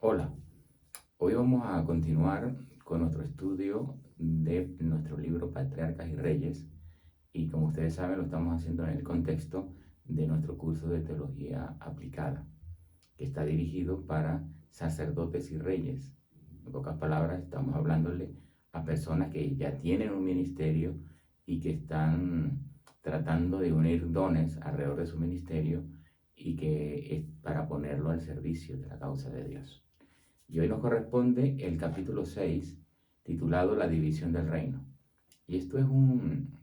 Hola, hoy vamos a continuar con nuestro estudio de nuestro libro Patriarcas y Reyes y como ustedes saben lo estamos haciendo en el contexto de nuestro curso de Teología Aplicada, que está dirigido para sacerdotes y reyes. En pocas palabras, estamos hablándole a personas que ya tienen un ministerio y que están tratando de unir dones alrededor de su ministerio y que es para ponerlo al servicio de la causa de Dios. Y hoy nos corresponde el capítulo 6, titulado La división del reino. Y esto es un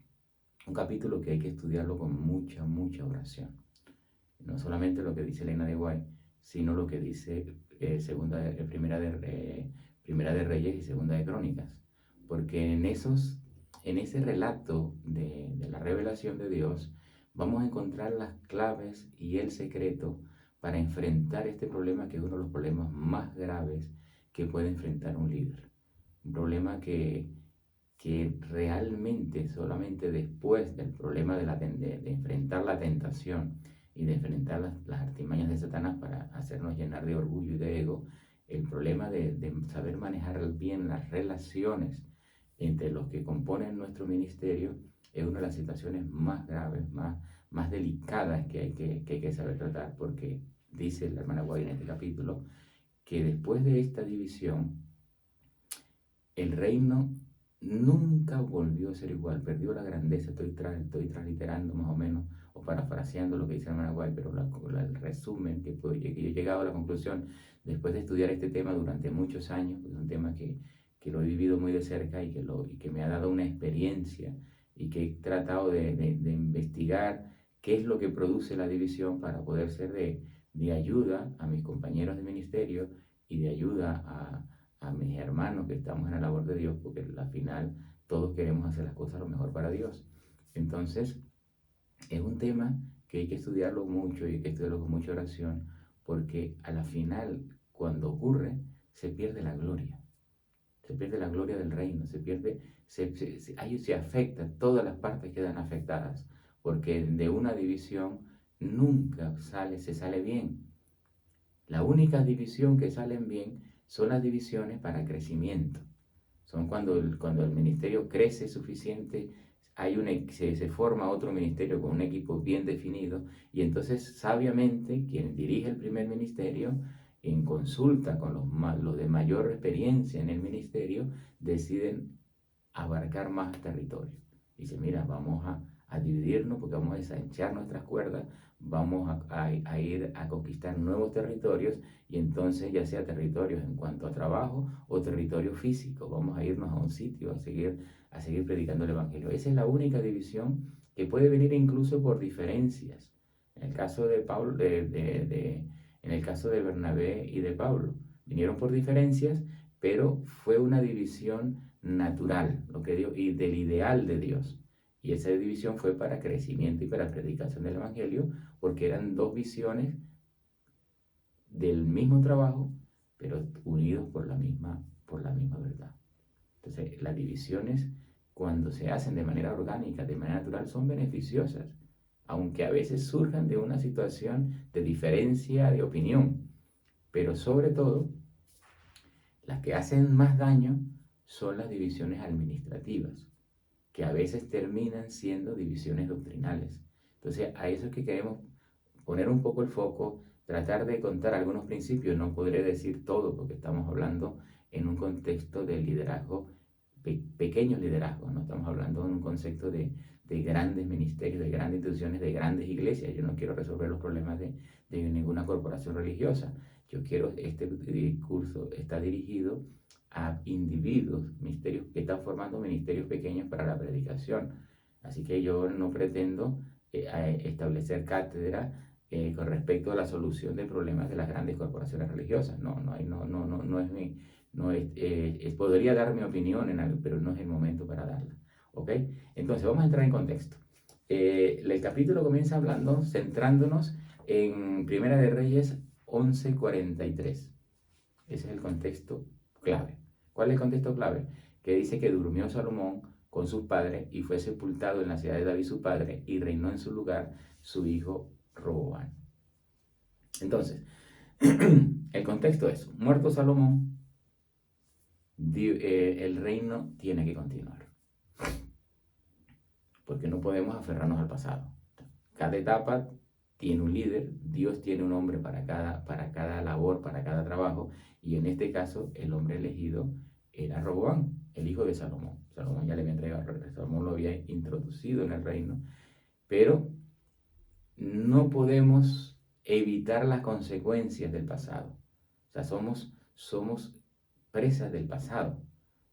capítulo que hay que estudiarlo con mucha oración. No solamente lo que dice Elena de Guay, sino lo que dice primera de Reyes y Segunda de Crónicas. Porque en ese relato de la revelación de Dios, vamos a encontrar las claves y el secreto para enfrentar este problema, que es uno de los problemas más graves que puede enfrentar un líder. Un problema que realmente solamente después del problema de enfrentar la tentación y de enfrentar las artimañas de Satanás para hacernos llenar de orgullo y de ego, el problema de saber manejar bien las relaciones entre los que componen nuestro ministerio es una de las situaciones más graves, más delicadas que hay que saber tratar, porque dice la hermana Guay en este capítulo que después de esta división, el reino nunca volvió a ser igual, perdió la grandeza. Estoy transliterando más o menos o parafraseando lo que dice la hermana Guay, pero el resumen que yo he llegado a la conclusión después de estudiar este tema durante muchos años, es un tema que lo he vivido muy de cerca y que me ha dado una experiencia y que he tratado de investigar qué es lo que produce la división para poder ser de ayuda a mis compañeros de ministerio y de ayuda a mis hermanos que estamos en la labor de Dios, porque al final todos queremos hacer las cosas lo mejor para Dios. Entonces, es un tema que hay que estudiarlo mucho y hay que estudiarlo con mucha oración, porque a la final, cuando ocurre, se pierde la gloria. Se pierde la gloria del reino, ahí se afecta, todas las partes quedan afectadas, porque de una división nunca se sale bien. La única división que salen bien son las divisiones para crecimiento. Son cuando el ministerio crece suficiente, se forma otro ministerio con un equipo bien definido y entonces sabiamente quien dirige el primer ministerio, en consulta con los de mayor experiencia en el ministerio, deciden abarcar más territorio. Dice, mira, vamos a dividirnos porque vamos a ensanchar nuestras cuerdas, vamos a ir a conquistar nuevos territorios y entonces ya sea territorios en cuanto a trabajo o territorio físico, vamos a irnos a un sitio a seguir predicando el Evangelio. Esa es la única división que puede venir incluso por diferencias. En el caso de Pablo, en el caso de Bernabé y de Pablo, vinieron por diferencias, pero fue una división natural, lo que Dios, y del ideal de Dios. Y esa división fue para crecimiento y para predicación del Evangelio, porque eran dos visiones del mismo trabajo, pero unidos por la misma verdad. Entonces, las divisiones, cuando se hacen de manera orgánica, de manera natural, son beneficiosas, aunque a veces surjan de una situación de diferencia de opinión. Pero sobre todo, las que hacen más daño son las divisiones administrativas, que a veces terminan siendo divisiones doctrinales. Entonces, a eso es que queremos poner un poco el foco, tratar de contar algunos principios. No podré decir todo porque estamos hablando en un contexto de liderazgo, pequeños liderazgos, no estamos hablando en un concepto de grandes ministerios, de grandes instituciones, de grandes iglesias. Yo no quiero resolver los problemas de ninguna corporación religiosa. Este curso está dirigido a individuos, ministerios que están formando ministerios pequeños para la predicación. Así que yo no pretendo establecer cátedra con respecto a la solución de problemas de las grandes corporaciones religiosas. No es mi, no es, podría dar mi opinión en algo, pero no es el momento para darla. ¿Ok? Entonces vamos a entrar en contexto. El capítulo comienza hablando, centrándonos en Primera de Reyes 11:43. Ese es el contexto clave. ¿Cuál es el contexto clave? Que dice que durmió Salomón con sus padres y fue sepultado en la ciudad de David su padre y reinó en su lugar su hijo Roboam. Entonces, el contexto es, muerto Salomón, el reino tiene que continuar, porque no podemos aferrarnos al pasado. Cada etapa tiene un líder, Dios tiene un hombre para cada labor, para cada trabajo, y en este caso el hombre elegido era Roboam, el hijo de Salomón. Salomón ya le había entregado, Salomón lo había introducido en el reino, pero no podemos evitar las consecuencias del pasado. O sea, somos presas del pasado,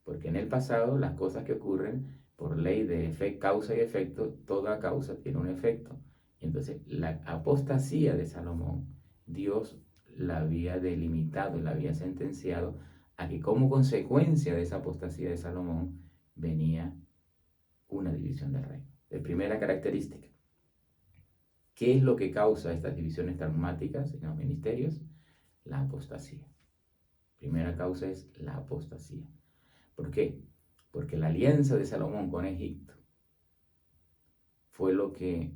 porque en el pasado las cosas que ocurren por ley de causa y efecto, toda causa tiene un efecto. Entonces, la apostasía de Salomón, Dios la había delimitado, la había sentenciado a que como consecuencia de esa apostasía de Salomón venía una división del reino. La primera característica. ¿Qué es lo que causa estas divisiones traumáticas en los ministerios? La apostasía. Primera causa es la apostasía. ¿Por qué? Porque la alianza de Salomón con Egipto fue lo que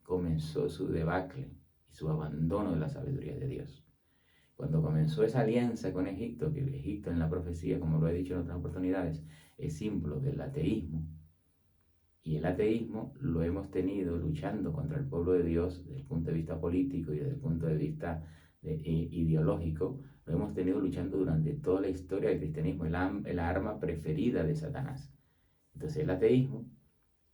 comenzó su debacle y su abandono de la sabiduría de Dios. Cuando comenzó esa alianza con Egipto, que Egipto en la profecía, como lo he dicho en otras oportunidades, es símbolo del ateísmo, y el ateísmo lo hemos tenido luchando contra el pueblo de Dios desde el punto de vista político y desde el punto de vista ideológico, lo hemos tenido luchando durante toda la historia del cristianismo, el arma preferida de Satanás. Entonces el ateísmo,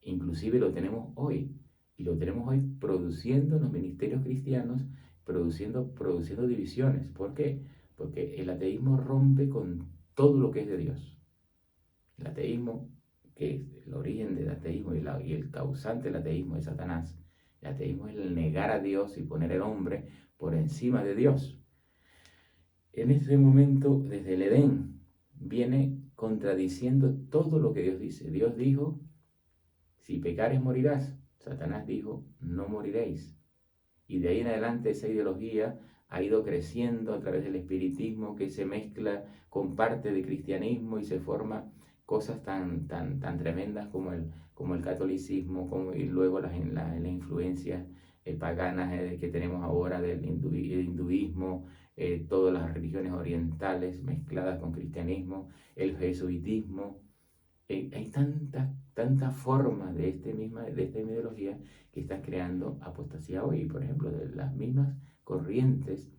inclusive lo tenemos hoy, y lo tenemos hoy produciendo en los ministerios cristianos, produciendo divisiones. ¿Por qué? Porque el ateísmo rompe con todo lo que es de Dios. El ateísmo, que es el origen del ateísmo y el causante del ateísmo es Satanás. El ateísmo es el negar a Dios y poner al hombre por encima de Dios. En ese momento, desde el Edén, viene contradiciendo todo lo que Dios dice. Dios dijo, si pecares morirás. Satanás dijo, no moriréis. Y de ahí en adelante esa ideología ha ido creciendo a través del espiritismo, que se mezcla con parte de cristianismo y se forma cosas tan tremendas como el catolicismo, y luego las influencias paganas que tenemos ahora del hinduismo, todas las religiones orientales mezcladas con cristianismo, el jesuitismo. Hay tantas formas de esta misma ideología que están creando apostasía hoy. Por ejemplo, de las mismas corrientes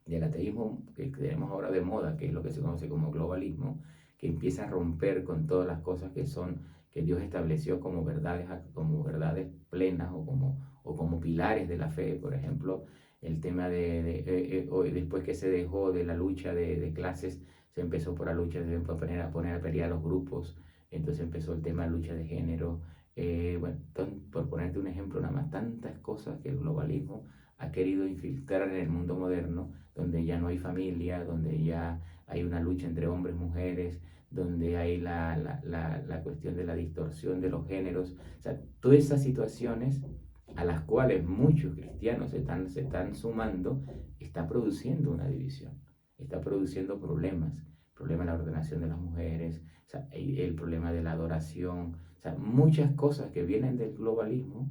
del ateísmo que tenemos ahora de moda, que es lo que se conoce como globalismo, que empieza a romper con todas las cosas que Dios estableció como verdades plenas o como pilares de la fe. Por ejemplo, el tema después que se dejó de la lucha de clases, se empezó por la lucha de poner a pelear los grupos. Entonces empezó el tema de lucha de género. Bueno, por ponerte un ejemplo, nada más tantas cosas que el globalismo ha querido infiltrar en el mundo moderno, donde ya no hay familia, donde ya hay una lucha entre hombres y mujeres, donde hay la cuestión de la distorsión de los géneros. O sea, todas esas situaciones a las cuales muchos cristianos se están sumando, está produciendo una división, está produciendo problemas de la ordenación de las mujeres, o sea, el problema de la adoración, o sea, muchas cosas que vienen del globalismo,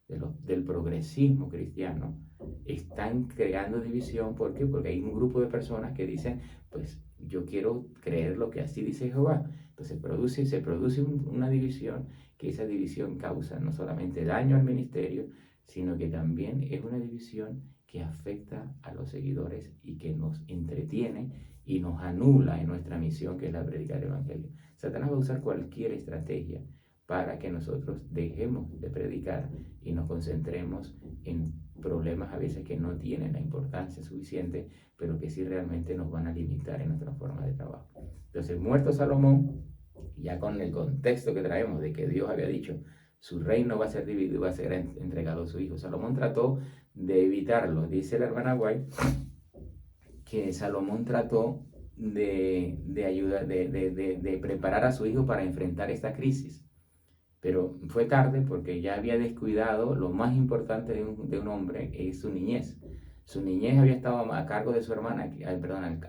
del progresismo cristiano, están creando división. ¿Por qué? Porque hay un grupo de personas que dicen, pues yo quiero creer lo que así dice Jehová. Entonces se produce una división, que esa división causa no solamente daño al ministerio, sino que también es una división que afecta a los seguidores y que nos entretiene y nos anula en nuestra misión, que es la predicar el evangelio. Satanás va a usar cualquier estrategia para que nosotros dejemos de predicar y nos concentremos en problemas a veces que no tienen la importancia suficiente, pero que sí realmente nos van a limitar en nuestra forma de trabajo. Entonces, muerto Salomón, ya con el contexto que traemos de que Dios había dicho, su reino va a ser dividido y va a ser entregado a su hijo. Salomón trató de evitarlo. Dice la hermana White que Salomón trató de ayudar, de preparar a su hijo para enfrentar esta crisis. Pero fue tarde, porque ya había descuidado lo más importante de un hombre, es su niñez. Su niñez había estado a cargo de su hermana,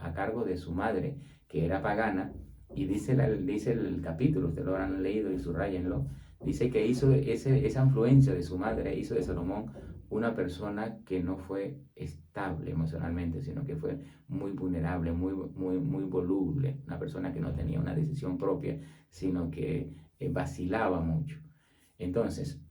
a cargo de su madre, que era pagana, y dice el capítulo, ustedes lo habrán leído y subrayenlo, dice que hizo esa influencia de su madre, hizo de Salomón una persona que no fue estable emocionalmente, sino que fue muy vulnerable, muy voluble, una persona que no tenía una decisión propia, sino que vacilaba mucho. Entonces,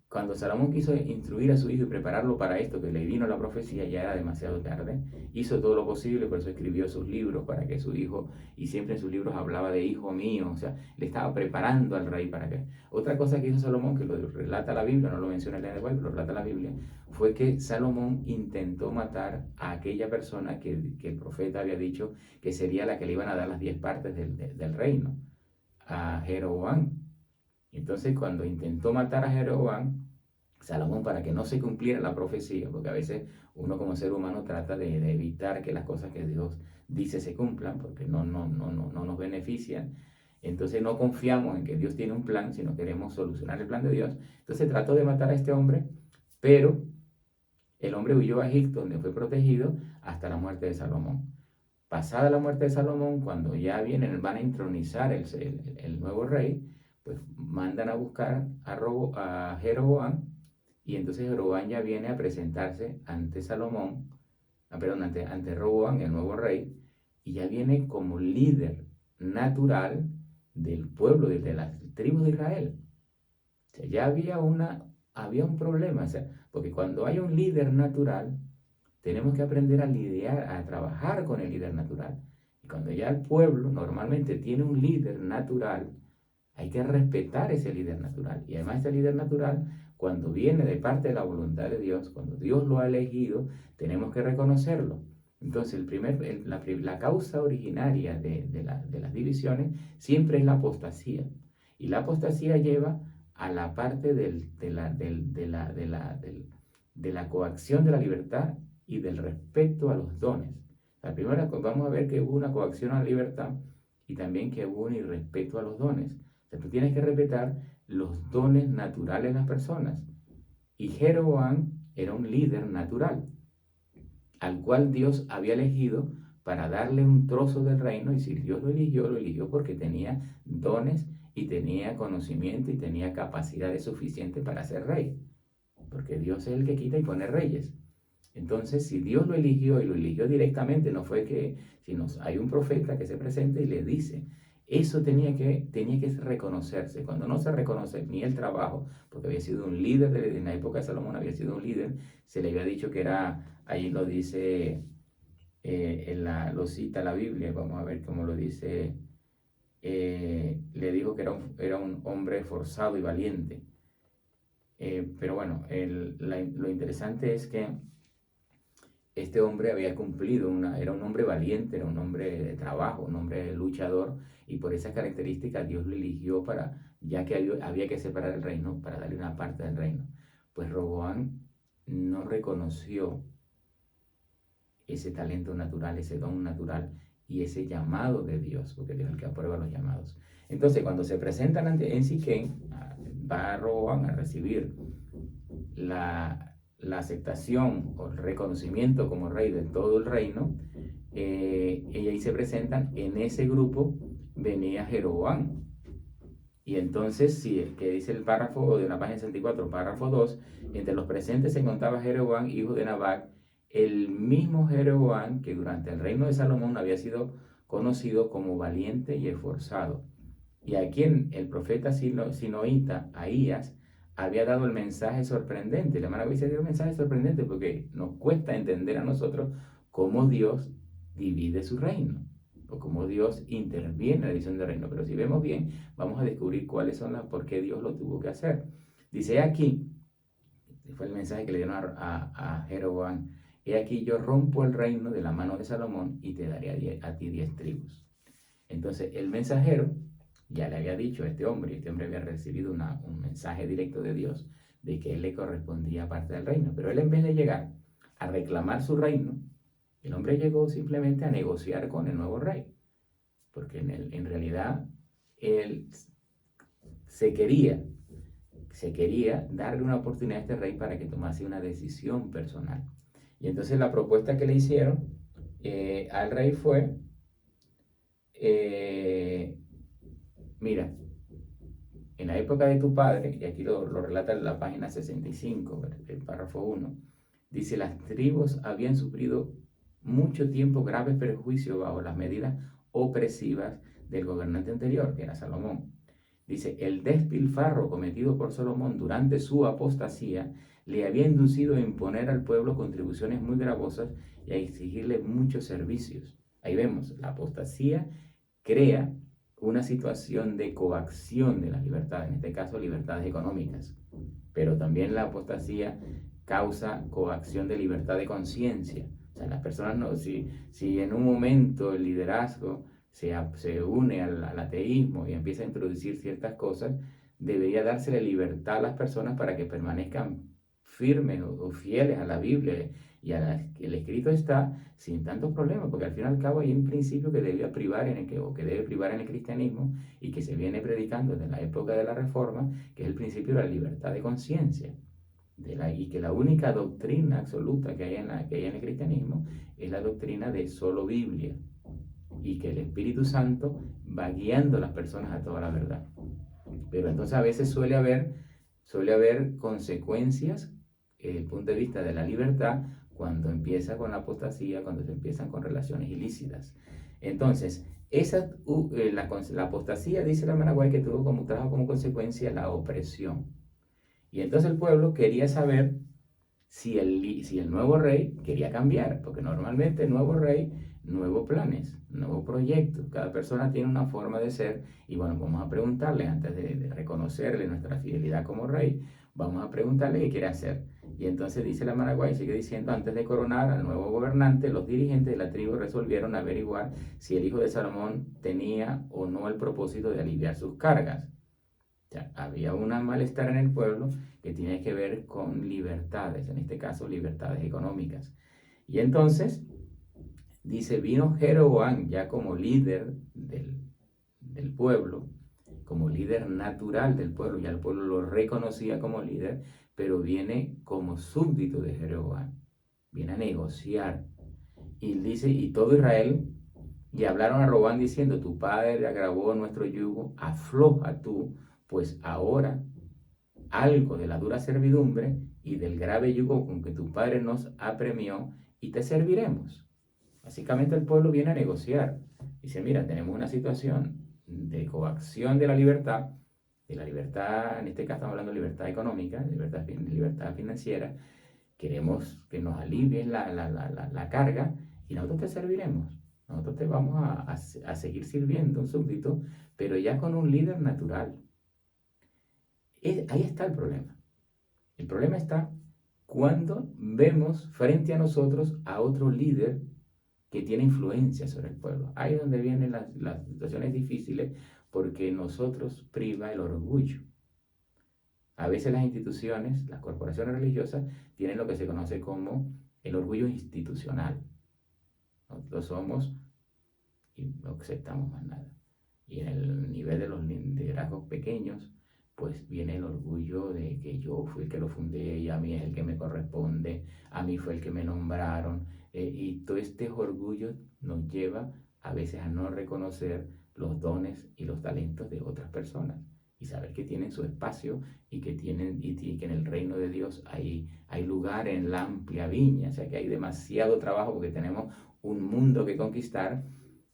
cuando Salomón quiso instruir a su hijo y prepararlo para esto, que le vino la profecía, ya era demasiado tarde. Hizo todo lo posible, por eso escribió sus libros para que su hijo, y siempre en sus libros hablaba de hijo mío, o sea, le estaba preparando al rey para que. Otra cosa que hizo Salomón, que lo relata la Biblia, no lo menciona el de pero lo relata la Biblia, fue que Salomón intentó matar a aquella persona que el profeta había dicho que sería la que le iban a dar las 10 partes del reino, a Jeroboam. Entonces, cuando intentó matar a Jeroboam, Salomón, para que no se cumpliera la profecía, porque a veces uno como ser humano trata de evitar que las cosas que Dios dice se cumplan, porque no nos benefician. Entonces no confiamos en que Dios tiene un plan, sino queremos solucionar el plan de Dios. Entonces trató de matar a este hombre, pero el hombre huyó a Egipto, donde fue protegido hasta la muerte de Salomón. Pasada la muerte de Salomón, cuando ya van a entronizar el nuevo rey, pues mandan a buscar a Jeroboam, y entonces Jeroboam ya viene a presentarse ante Salomón, perdón, ante Roboam, el nuevo rey, y ya viene como líder natural del pueblo, de las tribus de Israel. O sea, ya había un problema, o sea, porque cuando hay un líder natural, tenemos que aprender a lidiar, a trabajar con el líder natural. Y cuando ya el pueblo normalmente tiene un líder natural, hay que respetar ese líder natural. Y además ese líder natural, cuando viene de parte de la voluntad de Dios, cuando Dios lo ha elegido, tenemos que reconocerlo. Entonces, la causa originaria de las divisiones siempre es la apostasía. Y la apostasía lleva a la parte de la coacción de la libertad y del respeto a los dones. La primera, vamos a ver que hubo una coacción a la libertad y también que hubo un irrespeto a los dones. O sea, tú tienes que respetar los dones naturales de las personas. Y Jeroboam era un líder natural, al cual Dios había elegido para darle un trozo del reino, y si Dios lo eligió porque tenía dones y tenía conocimiento y tenía capacidades suficientes para ser rey, porque Dios es el que quita y pone reyes. Entonces, si Dios lo eligió y lo eligió directamente, no fue que, sino hay un profeta que se presenta y le dice, eso tenía que reconocerse. Cuando no se reconoce ni el trabajo, porque había sido un líder, en la época de Salomón había sido un líder, se le había dicho que era, ahí lo dice, lo cita la Biblia, vamos a ver cómo lo dice, le dijo que era un hombre forzado y valiente. Pero bueno, lo interesante es que este hombre había cumplido, era un hombre valiente, era un hombre de trabajo, un hombre luchador, y por esas características Dios lo eligió ya que había que separar el reino, para darle una parte del reino. Pues Roboam no reconoció ese talento natural, ese don natural y ese llamado de Dios, porque Dios es el que aprueba los llamados. Entonces, cuando se presentan en Siquén, va Roboam a recibir la aceptación o el reconocimiento como rey de todo el reino, y ahí se presentan, en ese grupo venía Jeroboam. Y entonces, sí, que dice el párrafo de la página 64, párrafo 2, entre los presentes se encontraba Jeroboam, hijo de Nabat, el mismo Jeroboam que durante el reino de Salomón había sido conocido como valiente y esforzado, y a quien el profeta sinoíta Ahías había dado el mensaje sorprendente. La hermana dice, dio un mensaje sorprendente porque nos cuesta entender a nosotros cómo Dios divide su reino, o cómo Dios interviene en la división del reino. Pero si vemos bien, vamos a descubrir cuáles son por qué Dios lo tuvo que hacer. Dice aquí, fue el mensaje que le dieron a Jeroboam, he aquí yo rompo el reino de la mano de Salomón y te daré a ti 10 tribus. Entonces el mensajero ya le había dicho a este hombre había recibido un mensaje directo de Dios, de que él le correspondía parte del reino. Pero él, en vez de llegar a reclamar su reino, el hombre llegó simplemente a negociar con el nuevo rey, porque en realidad él se quería darle una oportunidad a este rey para que tomase una decisión personal. Y entonces la propuesta que le hicieron al rey fue, mira, en la época de tu padre, y aquí lo relata en la página 65, el párrafo 1, dice, las tribus habían sufrido mucho tiempo graves perjuicios bajo las medidas opresivas del gobernante anterior, que era Salomón. Dice, el despilfarro cometido por Salomón durante su apostasía le había inducido a imponer al pueblo contribuciones muy gravosas y a exigirle muchos servicios. Ahí vemos, la apostasía crea una situación de coacción de las libertades, en este caso libertades económicas, pero también la apostasía causa coacción de libertad de conciencia. O sea, las personas no, si en un momento el liderazgo se une al ateísmo y empieza a introducir ciertas cosas, debería dársele libertad a las personas para que permanezcan firmes o fieles a la Biblia y a la que el escrito está sin tantos problemas, porque al fin y al cabo hay un principio que debía privar que debe privar en el cristianismo y que se viene predicando desde la época de la Reforma, que es el principio de la libertad de conciencia. Y que la única doctrina absoluta que hay en el cristianismo es la doctrina de solo Biblia, y que el Espíritu Santo va guiando a las personas a toda la verdad. Pero entonces a veces suele haber consecuencias desde el punto de vista de la libertad cuando empieza con la apostasía, cuando se empiezan con relaciones ilícitas. Entonces, la apostasía, dice la hermana Guay, que trajo como consecuencia la opresión. Y entonces el pueblo quería saber si el nuevo rey quería cambiar, porque normalmente el nuevo rey, nuevos planes, nuevos proyectos, cada persona tiene una forma de ser, y bueno, vamos a preguntarle, antes de reconocerle nuestra fidelidad como rey, vamos a preguntarle qué quiere hacer. Y entonces dice la Maraguay, sigue diciendo, antes de coronar al nuevo gobernante, los dirigentes de la tribu resolvieron averiguar si el hijo de Salomón tenía o no el propósito de aliviar sus cargas. O sea, había un malestar en el pueblo que tiene que ver con libertades, en este caso libertades económicas. Y entonces, dice, vino Jeroboam ya como líder del pueblo, como líder natural del pueblo, ya el pueblo lo reconocía como líder, pero viene como súbdito de Jeroboam, viene a negociar. Y dice, y todo Israel, y hablaron a Roboam diciendo, tu padre agravó nuestro yugo, afloja tú, pues ahora algo de la dura servidumbre y del grave yugo con que tu padre nos apremió y te serviremos. Básicamente el pueblo viene a negociar. Dice, mira, tenemos una situación de coacción de la libertad, en este caso estamos hablando de libertad económica, libertad financiera, queremos que nos alivies la carga y nosotros te serviremos. Nosotros te vamos a seguir sirviendo, un súbdito, pero ya con un líder natural. Ahí está el problema. El problema está cuando vemos frente a nosotros a otro líder que tiene influencia sobre el pueblo. Ahí es donde vienen las situaciones difíciles, porque nosotros priva el orgullo. A veces las instituciones, las corporaciones religiosas, tienen lo que se conoce como el orgullo institucional. Nosotros somos y no aceptamos más nada. Y en el nivel de los liderazgos pequeños, pues viene el orgullo de que yo fui el que lo fundé y a mí es el que me corresponde, a mí fue el que me nombraron. Y todo este orgullo nos lleva a veces a no reconocer los dones y los talentos de otras personas y saber que tienen su espacio y que en el reino de Dios hay lugar en la amplia viña, o sea que hay demasiado trabajo porque tenemos un mundo que conquistar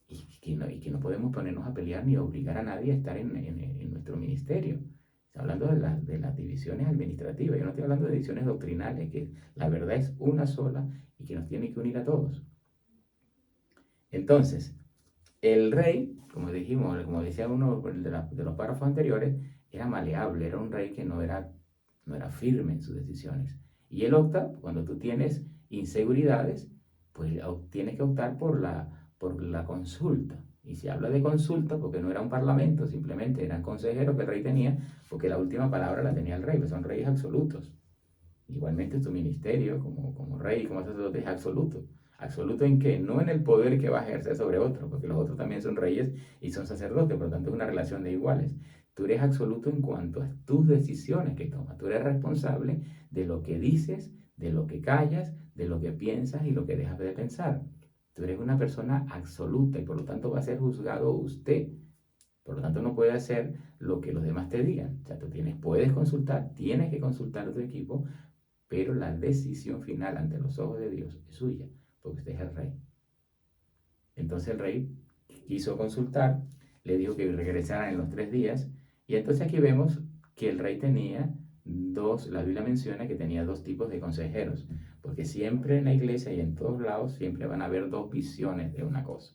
y que no podemos ponernos a pelear ni obligar a nadie a estar en nuestro ministerio. Estoy hablando de las divisiones administrativas, yo no estoy hablando de divisiones doctrinales, que la verdad es una sola y que nos tiene que unir a todos. Entonces, el rey, como dijimos, como decía uno de los párrafos anteriores, era maleable, era un rey que no era firme en sus decisiones. Y él opta, cuando tú tienes inseguridades, pues tienes que optar por la consulta. Y se habla de consulta porque no era un parlamento, simplemente eran consejeros que el rey tenía, porque la última palabra la tenía el rey, pues son reyes absolutos. Igualmente tu ministerio como rey, como sacerdote es absoluto. ¿Absoluto en qué? No en el poder que va a ejercer sobre otro, porque los otros también son reyes y son sacerdotes, por lo tanto es una relación de iguales. Tú eres absoluto en cuanto a tus decisiones que tomas. Tú eres responsable de lo que dices, de lo que callas, de lo que piensas y lo que dejas de pensar. Tú eres una persona absoluta y por lo tanto va a ser juzgado usted Por lo tanto, no puedes hacer lo que los demás te digan. O sea, puedes consultar, tienes que consultar a tu equipo, pero la decisión final ante los ojos de Dios es suya, porque usted es el rey. Entonces el rey quiso consultar, le dijo que regresaran en los 3 días, y entonces aquí vemos que el rey tenía la Biblia menciona que tenía 2 tipos de consejeros, porque siempre en la iglesia y en todos lados siempre van a haber 2 visiones de una cosa.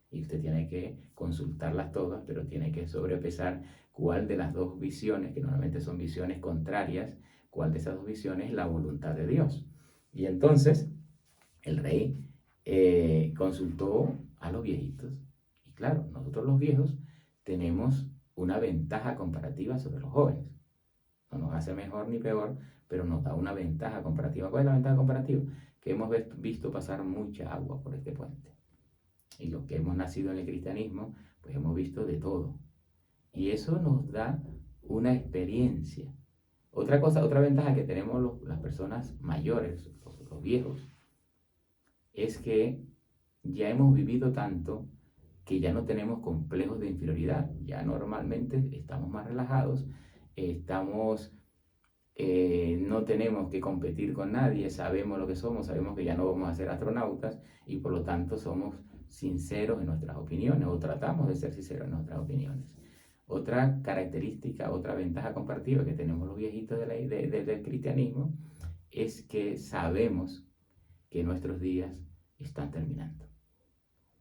Y usted tiene que consultarlas todas, pero tiene que sobrepesar cuál de las 2 visiones, que normalmente son visiones contrarias, cuál de esas 2 visiones es la voluntad de Dios. Y entonces el rey consultó a los viejitos. Y claro, nosotros los viejos tenemos una ventaja comparativa sobre los jóvenes. No nos hace mejor ni peor, pero nos da una ventaja comparativa. ¿Cuál es la ventaja comparativa? Que hemos visto pasar mucha agua por este puente. Y los que hemos nacido en el cristianismo, pues hemos visto de todo. Y eso nos da una experiencia. Otra cosa, otra ventaja que tenemos las personas mayores, los viejos, es que ya hemos vivido tanto que ya no tenemos complejos de inferioridad. Ya normalmente estamos más relajados, no tenemos que competir con nadie, sabemos lo que somos, sabemos que ya no vamos a ser astronautas y por lo tanto somos sinceros en nuestras opiniones o tratamos de ser sinceros en nuestras opiniones. Otra característica, otra ventaja compartida que tenemos los viejitos del cristianismo es que sabemos que nuestros días están terminando.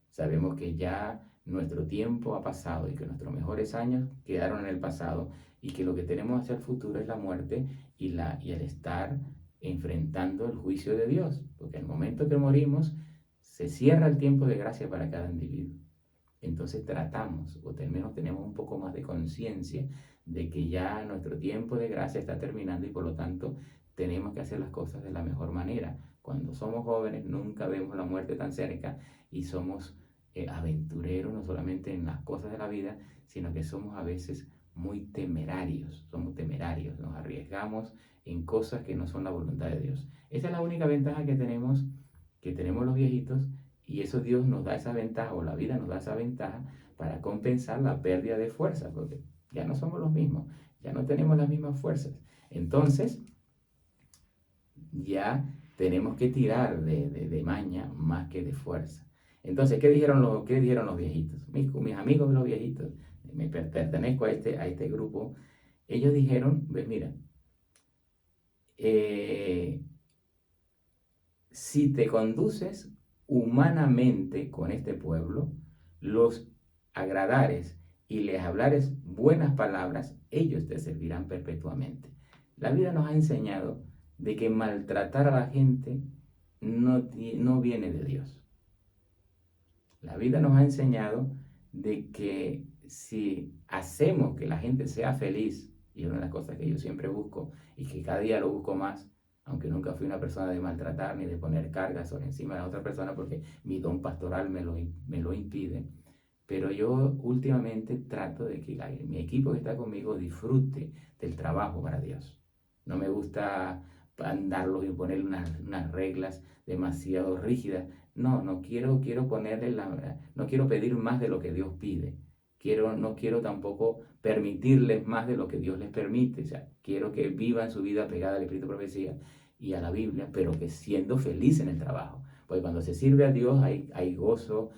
Sabemos que ya nuestro tiempo ha pasado y que nuestros mejores años quedaron en el pasado y que lo que tenemos hacia el futuro es la muerte y el estar enfrentando el juicio de Dios. Porque en el momento que morimos, se cierra el tiempo de gracia para cada individuo. Entonces tratamos, o al menos tenemos un poco más de conciencia de que ya nuestro tiempo de gracia está terminando y por lo tanto tenemos que hacer las cosas de la mejor manera. Cuando somos jóvenes nunca vemos la muerte tan cerca y somos aventureros no solamente en las cosas de la vida, sino que somos a veces muy temerarios, nos arriesgamos en cosas que no son la voluntad de Dios. Esa es la única ventaja que tenemos los viejitos, y eso Dios nos da esa ventaja, o la vida nos da esa ventaja para compensar la pérdida de fuerza, porque ya no somos los mismos, ya no tenemos las mismas fuerzas. Entonces, ya tenemos que tirar de maña más que de fuerza. Entonces, ¿qué dijeron los viejitos? Mis amigos los viejitos, me pertenezco a este grupo, ellos dijeron, pues mira, si te conduces humanamente con este pueblo, los agradares y les hablares buenas palabras, ellos te servirán perpetuamente. La vida nos ha enseñado de que maltratar a la gente no viene de Dios. La vida nos ha enseñado de que si hacemos que la gente sea feliz, y es una de las cosas que yo siempre busco y que cada día lo busco más, aunque nunca fui una persona de maltratar ni de poner cargas sobre encima de la otra persona porque mi don pastoral me lo impide, pero yo últimamente trato de que mi equipo que está conmigo disfrute del trabajo para Dios. No me gusta andarlos y ponerle unas reglas demasiado rígidas. No quiero no quiero pedir más de lo que Dios pide. No quiero tampoco permitirles más de lo que Dios les permite. O sea, quiero que vivan su vida pegada al Espíritu de Profecía y a la Biblia, pero que siendo feliz en el trabajo. Porque cuando se sirve a Dios hay gozo,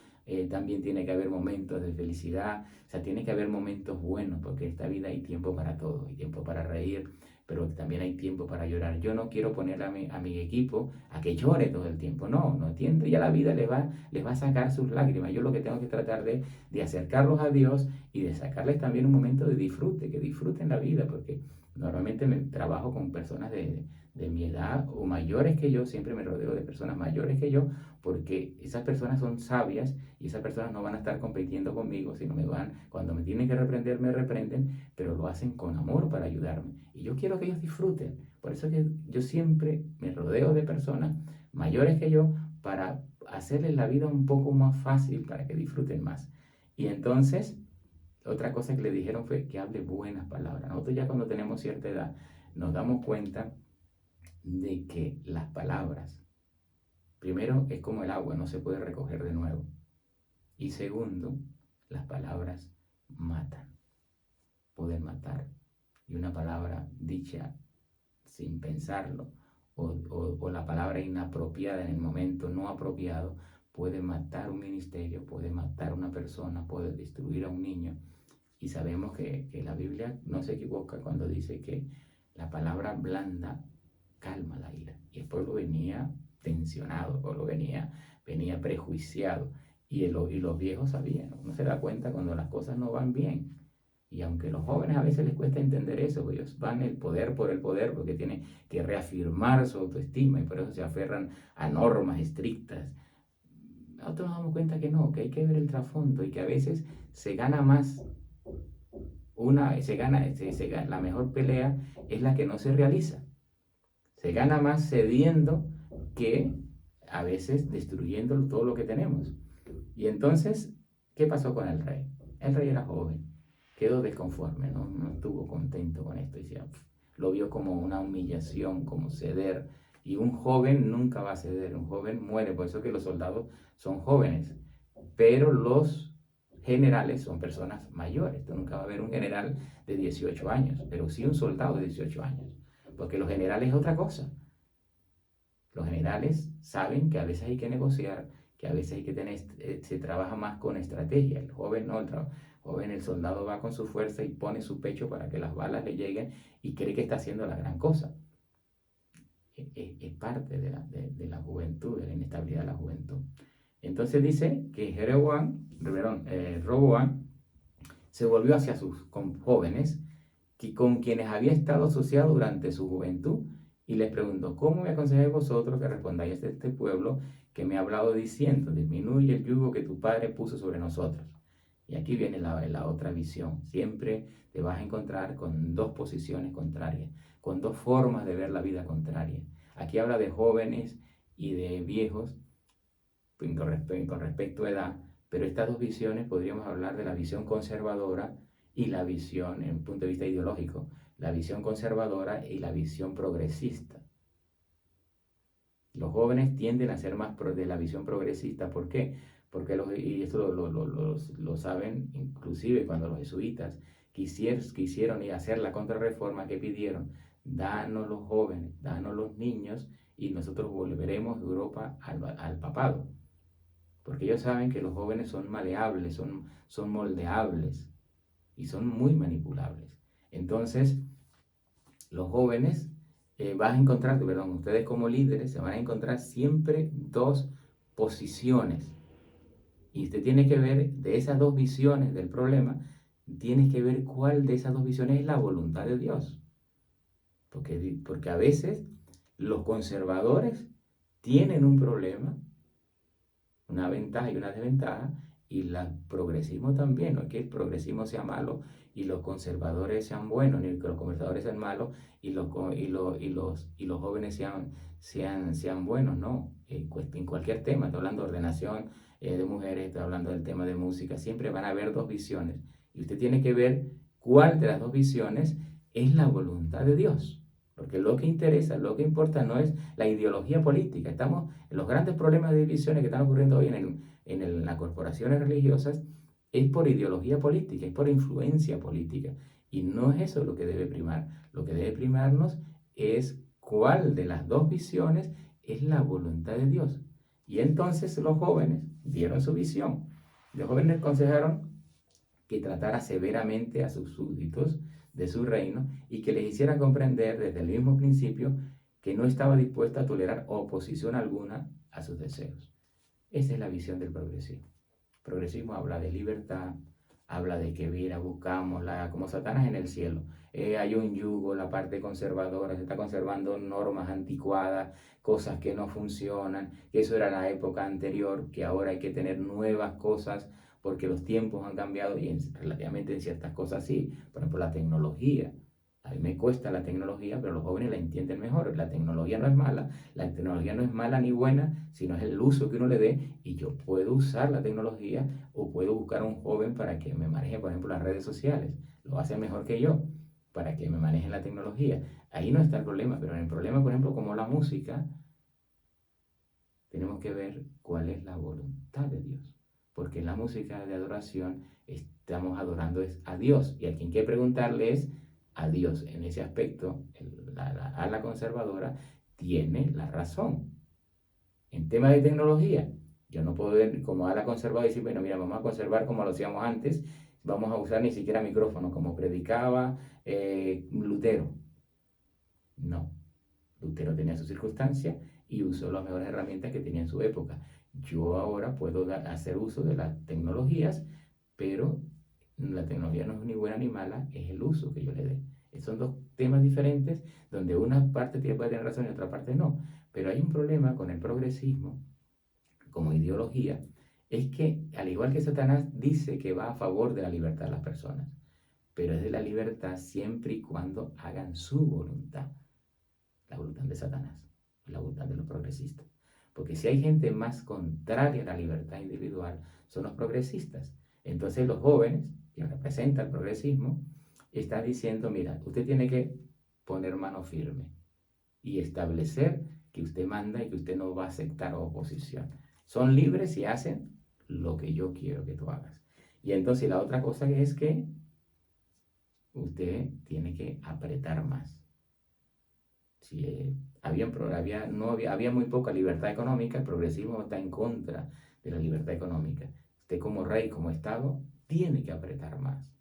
también tiene que haber momentos de felicidad, o sea, tiene que haber momentos buenos, porque en esta vida hay tiempo para todo, hay tiempo para reír, pero también hay tiempo para llorar. Yo no quiero poner a mi equipo a que llore todo el tiempo, no entiende, ya la vida les va a sacar sus lágrimas. Yo lo que tengo que tratar de acercarlos a Dios y de sacarles también un momento de disfrute, que disfruten la vida, porque normalmente trabajo con personas de mi edad o mayores que yo, siempre me rodeo de personas mayores que yo, porque esas personas son sabias y esas personas no van a estar compitiendo conmigo, sino cuando me tienen que reprender, me reprenden, pero lo hacen con amor para ayudarme. Y yo quiero que ellos disfruten. Por eso que yo siempre me rodeo de personas mayores que yo para hacerles la vida un poco más fácil, para que disfruten más. Y entonces, otra cosa que le dijeron fue que hable buenas palabras. Nosotros ya cuando tenemos cierta edad nos damos cuenta de que las palabras, primero, es como el agua, no se puede recoger de nuevo. Y segundo, las palabras matan, pueden matar. Y una palabra dicha sin pensarlo, o la palabra inapropiada en el momento no apropiado, puede matar un ministerio, puede matar a una persona, puede destruir a un niño. Y sabemos que la Biblia no se equivoca cuando dice que la palabra blanda calma la ira. Y el pueblo venía tensionado, el pueblo venía prejuiciado. Y los viejos sabían, uno se da cuenta cuando las cosas no van bien. Y aunque a los jóvenes a veces les cuesta entender eso, pues ellos van el poder por el poder porque tienen que reafirmar su autoestima y por eso se aferran a normas estrictas. Nosotros nos damos cuenta que no, que hay que ver el trasfondo y que a veces se gana más la mejor pelea es la que no se realiza. Se gana más cediendo que a veces destruyendo todo lo que tenemos. Y entonces, ¿qué pasó con el rey? El rey era joven, quedó desconforme, no estuvo contento con esto. Lo vio como una humillación, como ceder. Y un joven nunca va a ceder, un joven muere. Por eso que los soldados son jóvenes. Pero los generales son personas mayores. Tú nunca va a ver un general de 18 años, pero sí un soldado de 18 años. Porque los generales es otra cosa. Los generales saben que a veces hay que negociar, que a veces hay que tener, se trabaja más con estrategia. El joven no, el soldado va con su fuerza y pone su pecho para que las balas le lleguen y cree que está haciendo la gran cosa. Es parte de la juventud, de la inestabilidad de la juventud. Entonces dice que Roboam se volvió hacia sus jóvenes con quienes había estado asociado durante su juventud y les preguntó: ¿cómo me aconsejáis vosotros que respondáis a este pueblo que me ha hablado diciendo: disminuye el yugo que tu padre puso sobre nosotros? Y aquí viene la otra visión. Siempre te vas a encontrar con dos posiciones contrarias, con dos formas de ver la vida contraria. Aquí habla de jóvenes y de viejos con respecto a edad, pero estas dos visiones podríamos hablar de la visión conservadora y la visión en un punto de vista ideológico, la visión conservadora y la visión progresista. Los jóvenes tienden a ser más de la visión progresista. ¿Por qué? Porque y esto lo saben inclusive cuando los jesuitas quisieron ir a hacer la contrarreforma que pidieron: danos los jóvenes, danos los niños y nosotros volveremos de Europa al papado. Porque ellos saben que los jóvenes son maleables, son moldeables y son muy manipulables. Entonces, los jóvenes van a encontrar, ustedes como líderes se van a encontrar siempre dos posiciones. Y usted tiene que ver de esas dos visiones del problema, tienes que ver cuál de esas dos visiones es la voluntad de Dios. Porque a veces los conservadores tienen un problema, una ventaja y una desventaja, y el progresismo también. No es que el progresismo sea malo y los conservadores sean buenos, ni que los conservadores sean malos y los jóvenes sean buenos, no. En cualquier tema, estoy hablando de ordenación de mujeres, estoy hablando del tema de música, siempre van a haber dos visiones. Y usted tiene que ver cuál de las dos visiones es la voluntad de Dios. Porque lo que interesa, lo que importa no es la ideología política. Estamos en los grandes problemas de divisiones que están ocurriendo hoy en las corporaciones religiosas, es por ideología política, es por influencia política. Y no es eso lo que debe primar. Lo que debe primarnos es cuál de las dos visiones es la voluntad de Dios. Y entonces los jóvenes dieron su visión. Los jóvenes aconsejaron que tratara severamente a sus súbditos de su reino y que les hiciera comprender desde el mismo principio que no estaba dispuesta a tolerar oposición alguna a sus deseos. Esa es la visión del progresismo. El progresismo habla de libertad, habla de que buscamos como Satanás en el cielo. Hay un yugo, la parte conservadora, se está conservando normas anticuadas, cosas que no funcionan, que eso era la época anterior, que ahora hay que tener nuevas cosas porque los tiempos han cambiado y relativamente en ciertas cosas sí. Por ejemplo, la tecnología. A mí me cuesta la tecnología, pero los jóvenes la entienden mejor. La tecnología no es mala, la tecnología no es mala ni buena, sino es el uso que uno le dé, y yo puedo usar la tecnología o puedo buscar a un joven para que me maneje, por ejemplo, las redes sociales. Lo hace mejor que yo, para que me maneje la tecnología. Ahí no está el problema, pero en el problema, por ejemplo, como la música, tenemos que ver cuál es la voluntad de Dios. porque en la música de adoración estamos adorando es a Dios, y a quien hay que preguntarle es a Dios. En ese aspecto, ala conservadora tiene la razón. En temas de tecnología, yo no puedo ver como ala conservadora y decir, bueno, mira, vamos a conservar como lo hacíamos antes, vamos a usar ni siquiera micrófono, como predicaba Lutero. No, Lutero tenía sus circunstancias y usó las mejores herramientas que tenía en su época. Yo ahora puedo hacer uso de las tecnologías, pero la tecnología no es ni buena ni mala, es el uso que yo le dé. Son dos temas diferentes donde una parte puede tener razón y otra parte no. Pero hay un problema con el progresismo como ideología, es que al igual que Satanás dice que va a favor de la libertad de las personas, pero es de la libertad siempre y cuando hagan su voluntad, la voluntad de Satanás, la voluntad de los progresistas. Porque si hay gente más contraria a la libertad individual, son los progresistas. Entonces los jóvenes, que representan el progresismo, están diciendo, mira, usted tiene que poner mano firme y establecer que usted manda y que usted no va a aceptar oposición. Son libres y hacen lo que yo quiero que tú hagas. Y entonces la otra cosa es que usted tiene que apretar más. Si había muy poca libertad económica, el progresismo está en contra de la libertad económica. Usted como rey, como Estado, tiene que apretar más.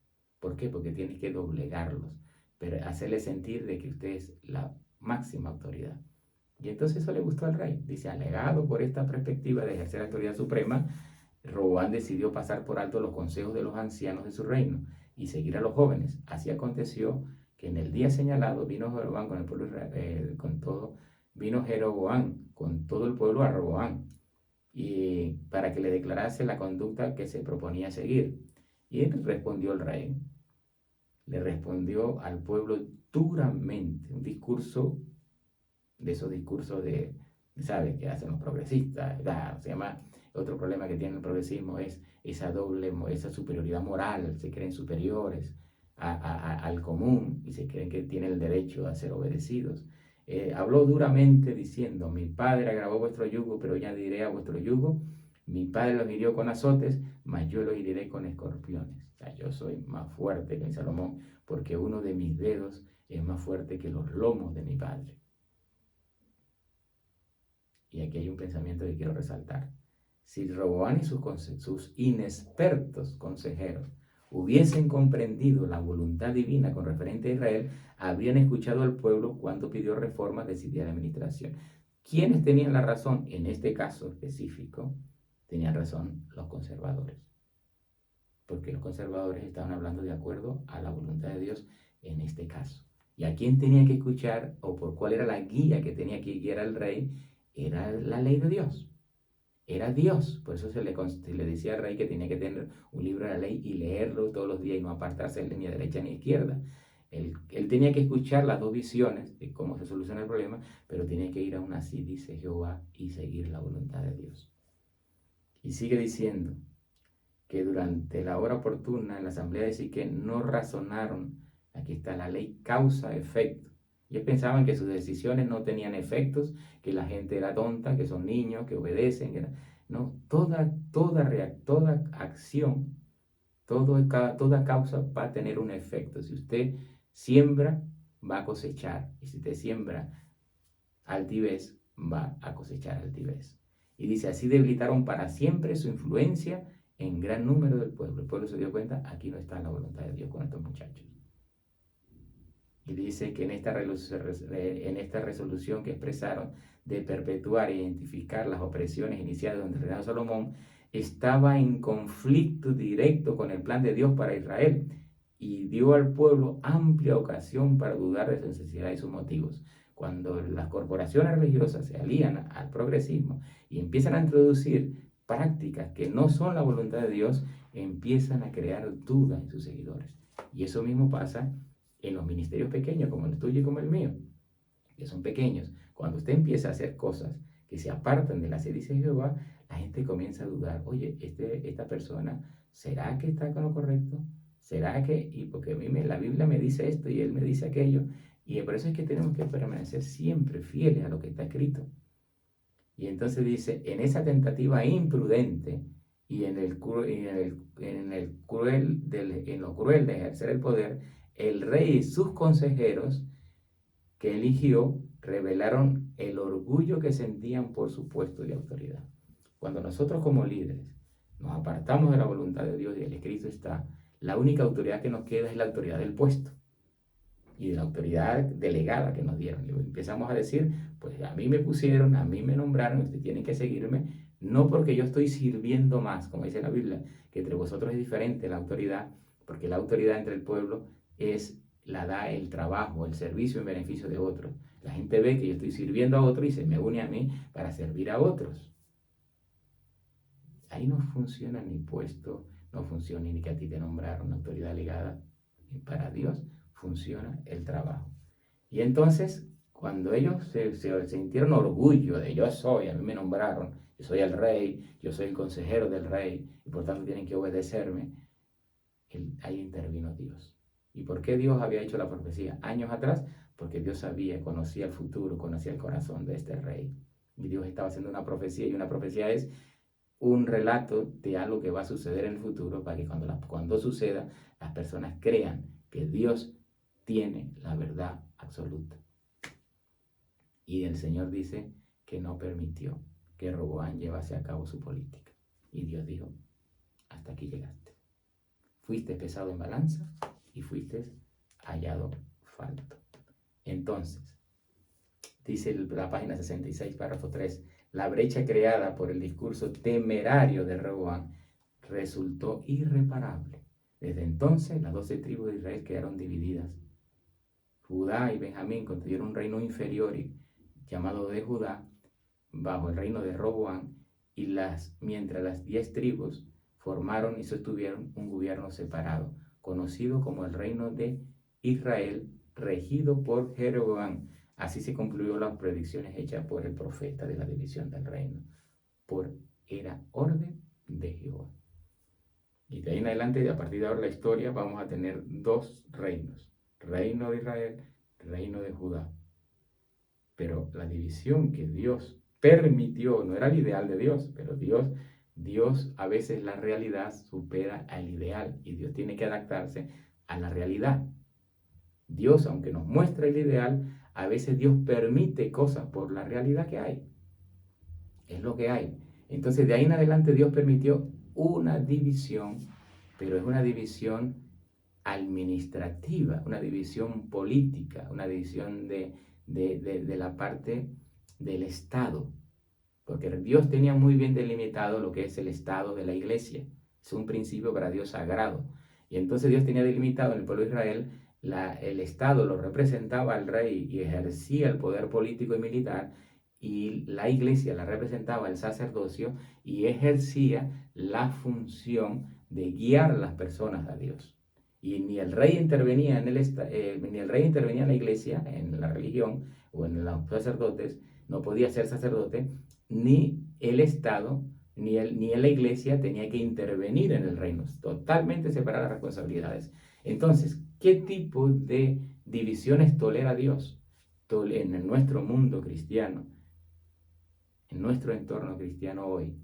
¿Por qué? Porque tiene que doblegarlos, pero hacerle sentir de que usted es la máxima autoridad. Y entonces eso le gustó al rey. Dice, alegado por esta perspectiva de ejercer la autoridad suprema, Roboam decidió pasar por alto los consejos de los ancianos de su reino y seguir a los jóvenes. Así aconteció que en el día señalado vino Jeroboam con el pueblo Jeroboam con todo el pueblo a Roboam y para que le declarase la conducta que se proponía seguir. Y él respondió el rey, le respondió al pueblo duramente, un discurso de esos discursos ¿sabes?, que hacen los progresistas. Se llama, otro problema que tiene el progresismo es esa superioridad moral, se creen superiores al común y se creen que tienen el derecho a ser obedecidos. Habló duramente diciendo, mi padre agravó vuestro yugo, pero ya diré a vuestro yugo, mi padre los hirió con azotes, mas yo los heriré con escorpiones. O sea, yo soy más fuerte que Salomón, porque uno de mis dedos es más fuerte que los lomos de mi padre. Y aquí hay un pensamiento que quiero resaltar. Si Roboam y sus inexpertos consejeros hubiesen comprendido la voluntad divina con referente a Israel, habrían escuchado al pueblo cuando pidió reformas de su día de administración. ¿Quiénes tenían la razón? En este caso específico, tenían razón los conservadores. Porque los conservadores estaban hablando de acuerdo a la voluntad de Dios en este caso. ¿Y a quién tenía que escuchar o por cuál era la guía que tenía que guiar al rey? Era la ley de Dios. Era Dios. Por eso se le decía al rey que tenía que tener un libro de la ley y leerlo todos los días y no apartarse ni a derecha ni a izquierda. Él tenía que escuchar las dos visiones de cómo se soluciona el problema, pero tenía que ir aún así, dice Jehová, y seguir la voluntad de Dios. Y sigue diciendo que durante la hora oportuna en la asamblea de Siquén no razonaron, aquí está la ley causa-efecto. Ellos pensaban que sus decisiones no tenían efectos, que la gente era tonta, que son niños, que obedecen. No, toda acción, toda causa va a tener un efecto. Si usted siembra, va a cosechar. Y si usted siembra altivez, va a cosechar altivez. Y dice, así debilitaron para siempre su influencia en gran número del pueblo. El pueblo se dio cuenta, aquí no está la voluntad de Dios con estos muchachos. Y dice que en esta resolución que expresaron de perpetuar e identificar las opresiones iniciadas durante el reinado de Salomón, estaba en conflicto directo con el plan de Dios para Israel y dio al pueblo amplia ocasión para dudar de su necesidad y sus motivos. Cuando las corporaciones religiosas se alían al progresismo y empiezan a introducir prácticas que no son la voluntad de Dios, empiezan a crear dudas en sus seguidores. Y eso mismo pasa en los ministerios pequeños, como el tuyo y como el mío, que son pequeños. Cuando usted empieza a hacer cosas que se apartan de la dice Jehová, la gente comienza a dudar, oye, esta persona, ¿será que está con lo correcto? ¿Será que? Y porque a mí la Biblia me dice esto y él me dice aquello. Y por eso es que tenemos que permanecer siempre fieles a lo que está escrito. Y entonces dice, en esa tentativa imprudente, y en lo cruel de ejercer el poder, el rey y sus consejeros que eligió revelaron el orgullo que sentían por su puesto de autoridad. Cuando nosotros como líderes nos apartamos de la voluntad de Dios y el Cristo está, la única autoridad que nos queda es la autoridad del puesto y de la autoridad delegada que nos dieron. Y empezamos a decir, pues a mí me pusieron, a mí me nombraron, ustedes tienen que seguirme, no porque yo estoy sirviendo más, como dice la Biblia, que entre vosotros es diferente la autoridad, porque la autoridad entre el pueblo la da el trabajo, el servicio en beneficio de otros. La gente ve que yo estoy sirviendo a otros y se me une a mí para servir a otros. Ahí no funciona ni puesto, no funciona ni que a ti te nombraron una autoridad legada. Y para Dios funciona el trabajo. Y entonces, cuando ellos se sintieron orgullo de yo soy, a mí me nombraron, yo soy el rey, yo soy el consejero del rey, y por tanto tienen que obedecerme, ahí intervino Dios. ¿Y por qué Dios había hecho la profecía años atrás? Porque Dios sabía, conocía el futuro, conocía el corazón de este rey. Y Dios estaba haciendo una profecía, y una profecía es un relato de algo que va a suceder en el futuro para que cuando suceda, las personas crean que Dios tiene la verdad absoluta. Y el Señor dice que no permitió que Roboam llevase a cabo su política. Y Dios dijo, hasta aquí llegaste. Fuiste pesado en balanza y fuiste hallado falto. Entonces, dice la página 66, párrafo 3, la brecha creada por el discurso temerario de Roboam resultó irreparable. Desde entonces, las 12 tribus de Israel quedaron divididas. Judá y Benjamín construyeron un reino inferior llamado de Judá, bajo el reino de Roboam, mientras las 10 tribus formaron y sostuvieron un gobierno separado, conocido como el reino de Israel, regido por Jeroboam. Así se concluyó las predicciones hechas por el profeta de la división del reino. Era orden de Jehová. Y de ahí en adelante, a partir de ahora, la historia, vamos a tener 2 reinos. Reino de Israel, reino de Judá. Pero la división que Dios permitió, no era el ideal de Dios, pero Dios a veces la realidad supera al ideal y Dios tiene que adaptarse a la realidad. Dios, aunque nos muestra el ideal, a veces Dios permite cosas por la realidad que hay. Es lo que hay. Entonces, de ahí en adelante Dios permitió una división, pero es una división administrativa, una división política, una división de la parte del Estado. Porque Dios tenía muy bien delimitado lo que es el Estado de la iglesia. Es un principio para Dios sagrado. Y entonces Dios tenía delimitado en el pueblo de Israel, el Estado lo representaba al rey y ejercía el poder político y militar, y la iglesia la representaba el sacerdocio y ejercía la función de guiar a las personas a Dios. Y ni el rey intervenía ni el rey intervenía en la iglesia, en la religión o en los sacerdotes, no podía ser sacerdote, ni el Estado, ni la iglesia tenía que intervenir en el reino, totalmente separadas las responsabilidades. Entonces, ¿qué tipo de divisiones tolera Dios en nuestro mundo cristiano, en nuestro entorno cristiano hoy?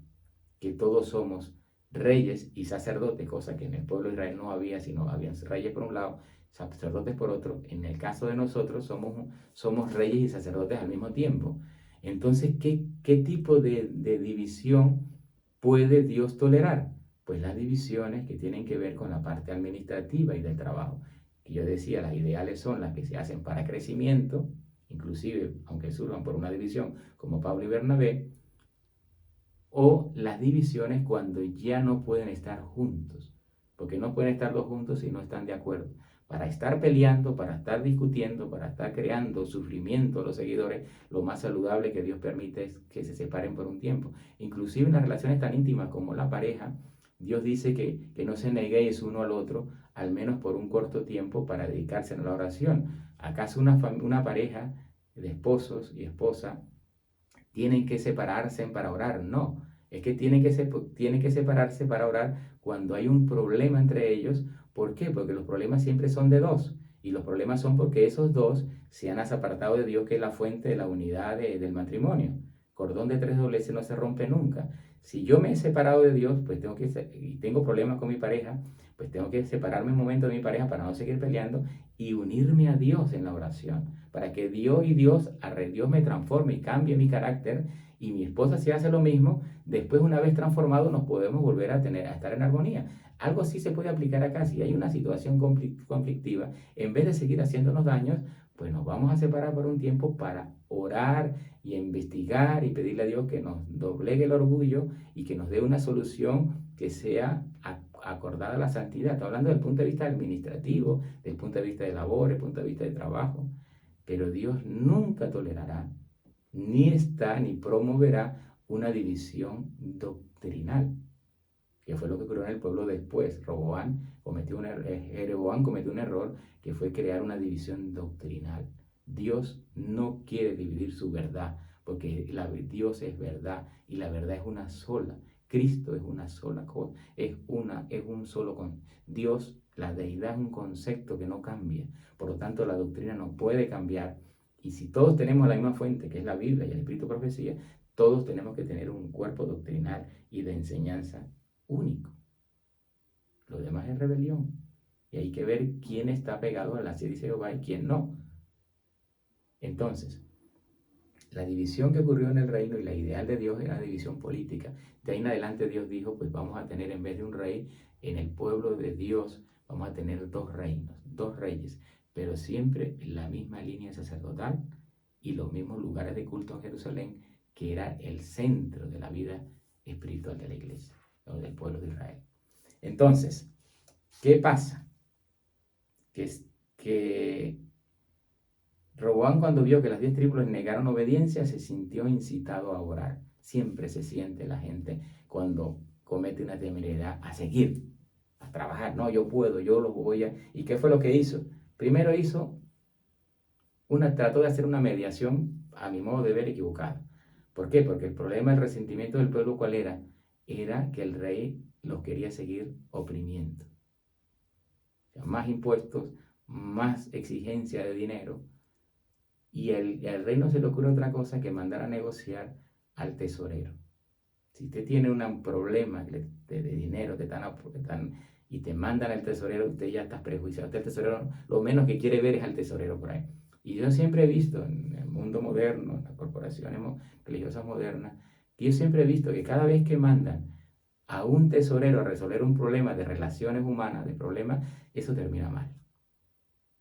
Que todos somos reyes y sacerdotes, cosa que en el pueblo de Israel no había, sino habían reyes por un lado, sacerdotes por otro. En el caso de nosotros somos reyes y sacerdotes al mismo tiempo. Entonces, ¿qué tipo de división puede Dios tolerar? Pues las divisiones que tienen que ver con la parte administrativa y del trabajo. Que yo decía, las ideales son las que se hacen para crecimiento, inclusive aunque surjan por una división como Pablo y Bernabé, o las divisiones cuando ya no pueden estar juntos, porque no pueden estar 2 juntos si no están de acuerdo. Para estar peleando, para estar discutiendo, para estar creando sufrimiento a los seguidores, lo más saludable que Dios permite es que se separen por un tiempo. Inclusive en las relaciones tan íntimas como la pareja, Dios dice que no se neguéis uno al otro, al menos por un corto tiempo, para dedicarse a la oración. ¿Acaso una pareja de esposos y esposa tienen que separarse para orar? No, es que tienen que separarse para orar cuando hay un problema entre ellos. ¿Por qué? Porque los problemas siempre son de 2, y los problemas son porque esos 2 se han apartado de Dios, que es la fuente de la unidad del matrimonio. cordón de tres dobleces no se rompe nunca. Si yo me he separado de Dios, pues y tengo problemas con mi pareja, pues tengo que separarme un momento de mi pareja para no seguir peleando y unirme a Dios en la oración, para que Dios me transforme y cambie mi carácter, y mi esposa si hace lo mismo, después una vez transformado nos podemos volver a estar en armonía. Algo así se puede aplicar acá. Si hay una situación conflictiva, en vez de seguir haciéndonos daños, pues nos vamos a separar por un tiempo para orar y investigar y pedirle a Dios que nos doblegue el orgullo y que nos dé una solución que sea acordada a la santidad. Estoy hablando desde el punto de vista administrativo, desde el punto de vista de labor, desde el punto de vista de trabajo. Pero Dios nunca tolerará, ni está, ni promoverá una división doctrinal, que fue lo que ocurrió en el pueblo después. Jeroboam cometió un error que fue crear una división doctrinal. Dios no quiere dividir su verdad, porque Dios es verdad y la verdad es una sola. Cristo es una sola cosa, es un solo con Dios. La deidad es un concepto que no cambia, por lo tanto la doctrina no puede cambiar. Y si todos tenemos la misma fuente, que es la Biblia y el Espíritu de Profecía, todos tenemos que tener un cuerpo doctrinal y de enseñanza único. Lo demás es rebelión. Y hay que ver quién está pegado a la sed de Jehová y quién no. Entonces, la división que ocurrió en el reino y la ideal de Dios era división política. De ahí en adelante Dios dijo, pues vamos a tener en vez de un rey, en el pueblo de Dios vamos a tener dos reinos, dos reyes, pero siempre en la misma línea sacerdotal y los mismos lugares de culto en Jerusalén, que era el centro de la vida espiritual de la iglesia o del pueblo de Israel. Entonces, ¿qué pasa? Que Roboam, cuando vio que las 10 tribus negaron obediencia, se sintió incitado a orar. Siempre se siente la gente cuando comete una temeridad a seguir, a trabajar. No, yo puedo, yo lo voy a... ¿Y qué fue lo que hizo? Primero trató de hacer una mediación, a mi modo de ver, equivocada. ¿Por qué? Porque el problema del resentimiento del pueblo, ¿cuál era? Era que el rey los quería seguir oprimiendo. O sea, más impuestos, más exigencia de dinero. Y al rey no se le ocurre otra cosa que mandar a negociar al tesorero. Si usted tiene un problema de dinero y te mandan al tesorero, usted ya está prejuiciado. Usted, el tesorero, lo menos que quiere ver es al tesorero por ahí. Y yo siempre he visto en el mundo moderno, en las corporaciones religiosas modernas, que yo siempre he visto que cada vez que mandan a un tesorero a resolver un problema de relaciones humanas, de problemas, eso termina mal.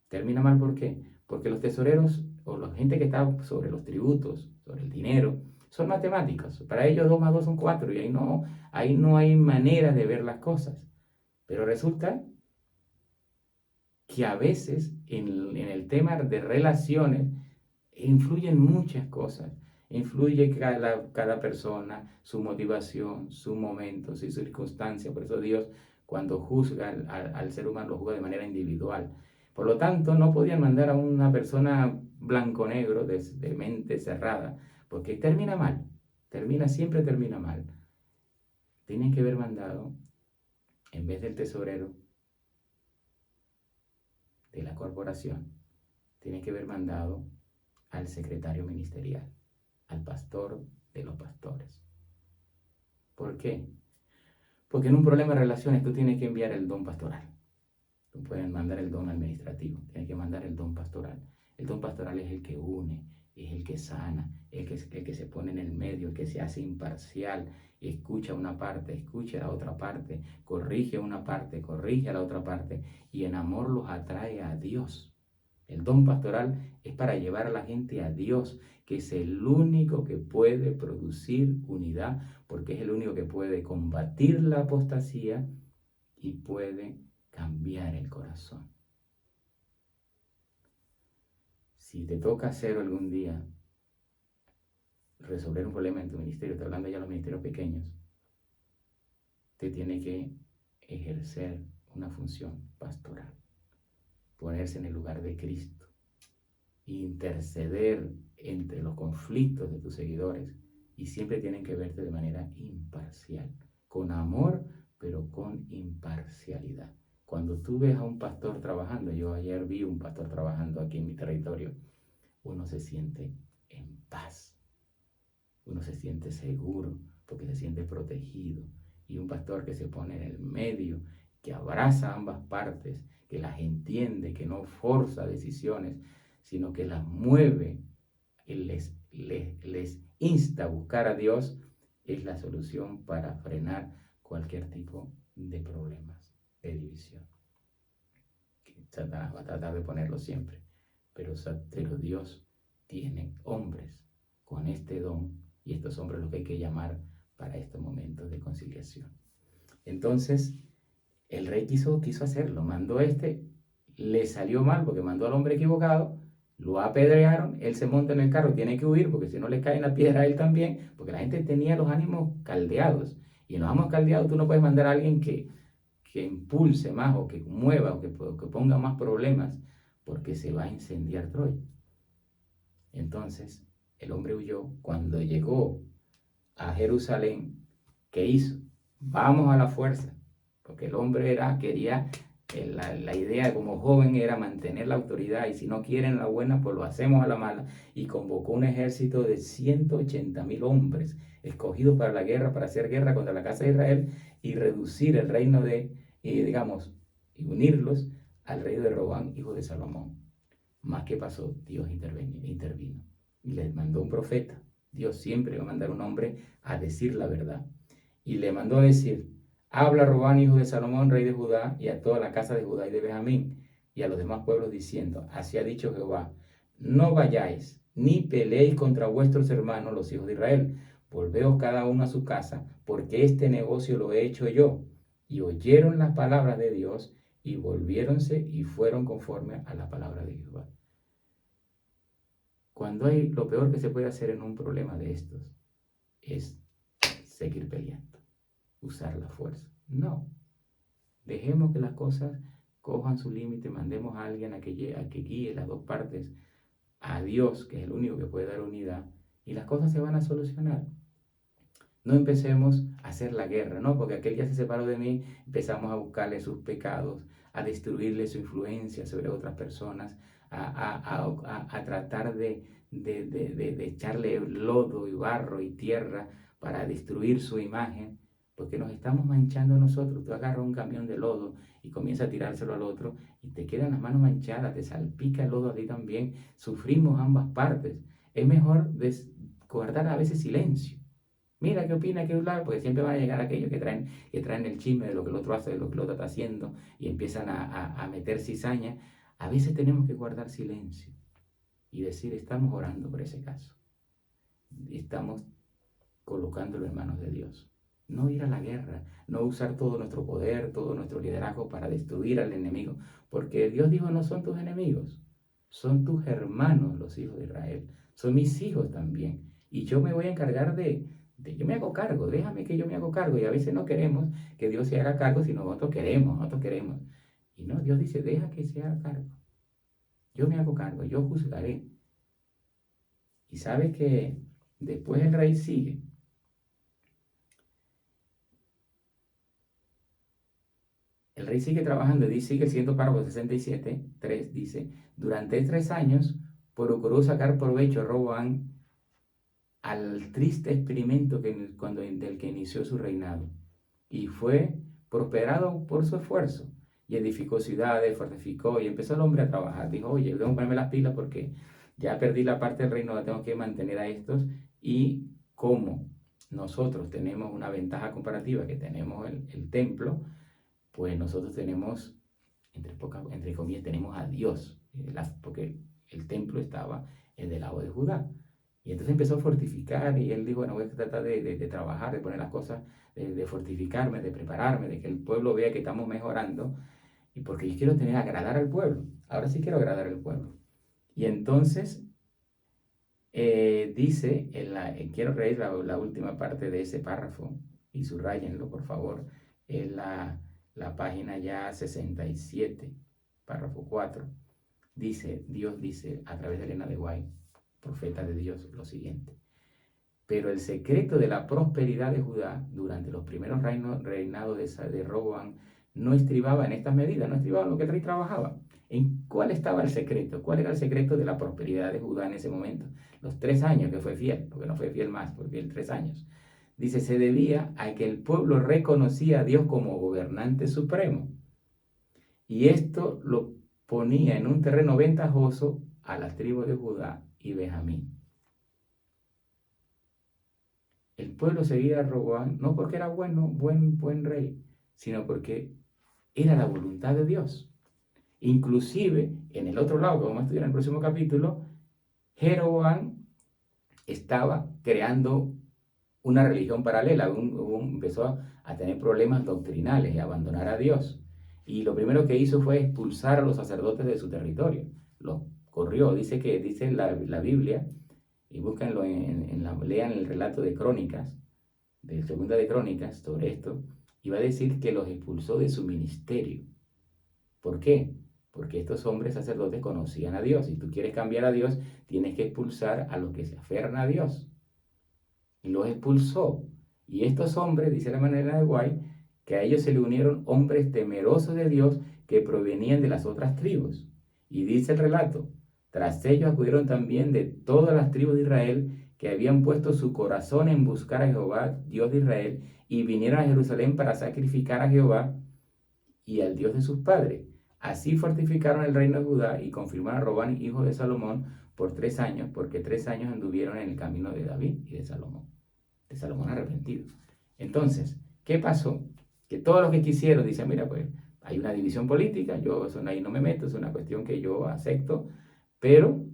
¿Termina mal por qué? Porque los tesoreros o la gente que está sobre los tributos, sobre el dinero, son matemáticos. Para ellos 2 más 2 son 4 y ahí no hay manera de ver las cosas. Pero resulta que a veces en el tema de relaciones influyen muchas cosas. Influye cada persona, su motivación, su momento, su circunstancia. Por eso Dios, cuando juzga al ser humano, lo juzga de manera individual. Por lo tanto, no podían mandar a una persona blanco-negro de mente cerrada, porque siempre termina mal. Tienen que haber mandado, en vez del tesorero de la corporación, tienen que haber mandado al secretario ministerial, al pastor de los pastores. ¿Por qué? Porque en un problema de relaciones tú tienes que enviar el don pastoral. No pueden mandar el don administrativo, tienes que mandar el don pastoral. El don pastoral es el que une, es el que sana, el que se pone en el medio, el que se hace imparcial, escucha una parte, escucha a la otra parte, corrige una parte, corrige a la otra parte y en amor los atrae a Dios. El don pastoral es para llevar a la gente a Dios, que es el único que puede producir unidad, porque es el único que puede combatir la apostasía y puede cambiar el corazón. Si te toca hacer algún día resolver un problema en tu ministerio, estoy hablando ya de los ministerios pequeños, te tiene que ejercer una función pastoral, ponerse en el lugar de Cristo, interceder entre los conflictos de tus seguidores y siempre tienen que verte de manera imparcial, con amor, pero con imparcialidad. Cuando tú ves a un pastor trabajando, yo ayer vi un pastor trabajando aquí en mi territorio, uno se siente en paz. uno se siente seguro porque se siente protegido. Y un pastor que se pone en el medio, que abraza a ambas partes, que las entiende, que no forza decisiones, sino que las mueve y les insta a buscar a Dios, es la solución para frenar cualquier tipo de problemas, de división. Satanás va a tratar de ponerlo siempre, pero Dios tiene hombres con este don, y estos hombres los que hay que llamar para estos momentos de conciliación. Entonces, el rey quiso hacerlo, mandó le salió mal porque mandó al hombre equivocado, lo apedrearon, él se monta en el carro, tiene que huir porque si no le cae la piedra a él también, porque la gente tenía los ánimos caldeados, y en los ánimos caldeados tú no puedes mandar a alguien que impulse más o que mueva o que ponga más problemas, porque se va a incendiar Troya. Entonces el hombre huyó. Cuando llegó a Jerusalén, ¿qué hizo? Vamos a la fuerza, porque el hombre quería, la idea como joven era mantener la autoridad, y si no quieren la buena, pues lo hacemos a la mala, y convocó un ejército de 180,000 hombres escogidos para la guerra, para hacer guerra contra la casa de Israel y reducir el reino y unirlos al rey de Roboam, hijo de Salomón. Más que pasó, Dios intervino y les mandó un profeta. Dios siempre va a mandar un hombre a decir la verdad. Y le mandó a decir: habla Roboam, hijo de Salomón, rey de Judá, y a toda la casa de Judá y de Benjamín, y a los demás pueblos, diciendo: así ha dicho Jehová, no vayáis, ni peleéis contra vuestros hermanos, los hijos de Israel. Volveos cada uno a su casa, porque este negocio lo he hecho yo. Y oyeron las palabras de Dios, y volviéronse y fueron conforme a la palabra de Jehová. Lo peor que se puede hacer en un problema de estos es seguir peleando, usar la fuerza. No, dejemos que las cosas cojan su límite, mandemos a alguien a que guíe las dos partes a Dios, que es el único que puede dar unidad, y las cosas se van a solucionar. No empecemos a hacer la guerra, ¿no? Porque aquel ya se separó de mí, empezamos a buscarle sus pecados, a destruirle su influencia sobre otras personas, a tratar de echarle lodo y barro y tierra para destruir su imagen, porque nos estamos manchando nosotros. Tú agarras un camión de lodo y comienzas a tirárselo al otro y te quedan las manos manchadas, te salpica el lodo a ti también, sufrimos ambas partes. Es mejor guardar a veces silencio. Mira qué opina, qué hablar, porque siempre van a llegar aquellos que traen el chisme de lo que el otro hace, de lo que el otro está haciendo, y empiezan a meter cizaña. A veces tenemos que guardar silencio y decir: estamos orando por ese caso, estamos colocándolo en manos de Dios. No ir a la guerra, no usar todo nuestro poder, todo nuestro liderazgo para destruir al enemigo, porque Dios dijo: no son tus enemigos, son tus hermanos, los hijos de Israel, son mis hijos también, y yo me voy a encargar yo me hago cargo, déjame que yo me hago cargo. Y a veces no queremos que Dios se haga cargo, sino nosotros queremos. Y no, Dios dice: deja que se haga cargo. Yo me hago cargo, yo juzgaré. Y sabe que después el rey sigue. El rey sigue trabajando, y sigue siendo párrafo 67, 3, dice: durante 3 años procuró sacar provecho a Roboam al triste experimento del que inició su reinado, y fue prosperado por su esfuerzo, y edificó ciudades, fortificó, y empezó el hombre a trabajar. Dijo: oye, tengo que ponerme las pilas porque ya perdí la parte del reino, la tengo que mantener a estos. Y como nosotros tenemos una ventaja comparativa, que tenemos el templo, pues nosotros tenemos, entre comillas, tenemos a Dios, porque el templo estaba en el lado de Judá. Y entonces empezó a fortificar, y él dijo: bueno, voy a tratar de trabajar, de poner las cosas, de fortificarme, de prepararme, de que el pueblo vea que estamos mejorando, y porque yo quiero agradar al pueblo. Ahora sí quiero agradar al pueblo. Y entonces dice, quiero leer la última parte de ese párrafo, y subrayenlo, por favor, es la página ya 67, párrafo 4. Dios dice a través de Elena de White, profeta de Dios, lo siguiente: pero el secreto de la prosperidad de Judá durante los primeros reinados de Roboam no estribaba en estas medidas, no estribaba en lo que el rey trabajaba. ¿En cuál estaba el secreto? ¿Cuál era el secreto de la prosperidad de Judá en ese momento? Los 3 años que fue fiel, porque no fue fiel más, fue fiel 3 años. Dice, se debía a que el pueblo reconocía a Dios como gobernante supremo. Y esto lo ponía en un terreno ventajoso a las tribus de Judá y Benjamín. El pueblo seguía a Roboam no porque era buen rey, sino porque era la voluntad de Dios. Inclusive, en el otro lado, que vamos a estudiar en el próximo capítulo, Jeroboam estaba creando una religión paralela, empezó a tener problemas doctrinales y a abandonar a Dios. Y lo primero que hizo fue expulsar a los sacerdotes de su territorio. Los corrió, dice la Biblia, y búsquenlo lean el relato de Crónicas, de Segunda de Crónicas, sobre esto, y va a decir que los expulsó de su ministerio. ¿Por qué? Porque estos hombres sacerdotes conocían a Dios. Si tú quieres cambiar a Dios, tienes que expulsar a los que se aferran a Dios. Y los expulsó. Y estos hombres, dice la manera de White, que a ellos se le unieron hombres temerosos de Dios que provenían de las otras tribus. Y dice el relato, tras ellos acudieron también de todas las tribus de Israel que habían puesto su corazón en buscar a Jehová, Dios de Israel, y vinieron a Jerusalén para sacrificar a Jehová y al Dios de sus padres. Así fortificaron el reino de Judá y confirmaron a Robán, hijo de Salomón, por 3 años, porque 3 años anduvieron en el camino de David y de Salomón arrepentido. Entonces, ¿qué pasó? Que todos los que quisieron dicen, mira, pues hay una división política, yo eso ahí no me meto, es una cuestión que yo acepto, pero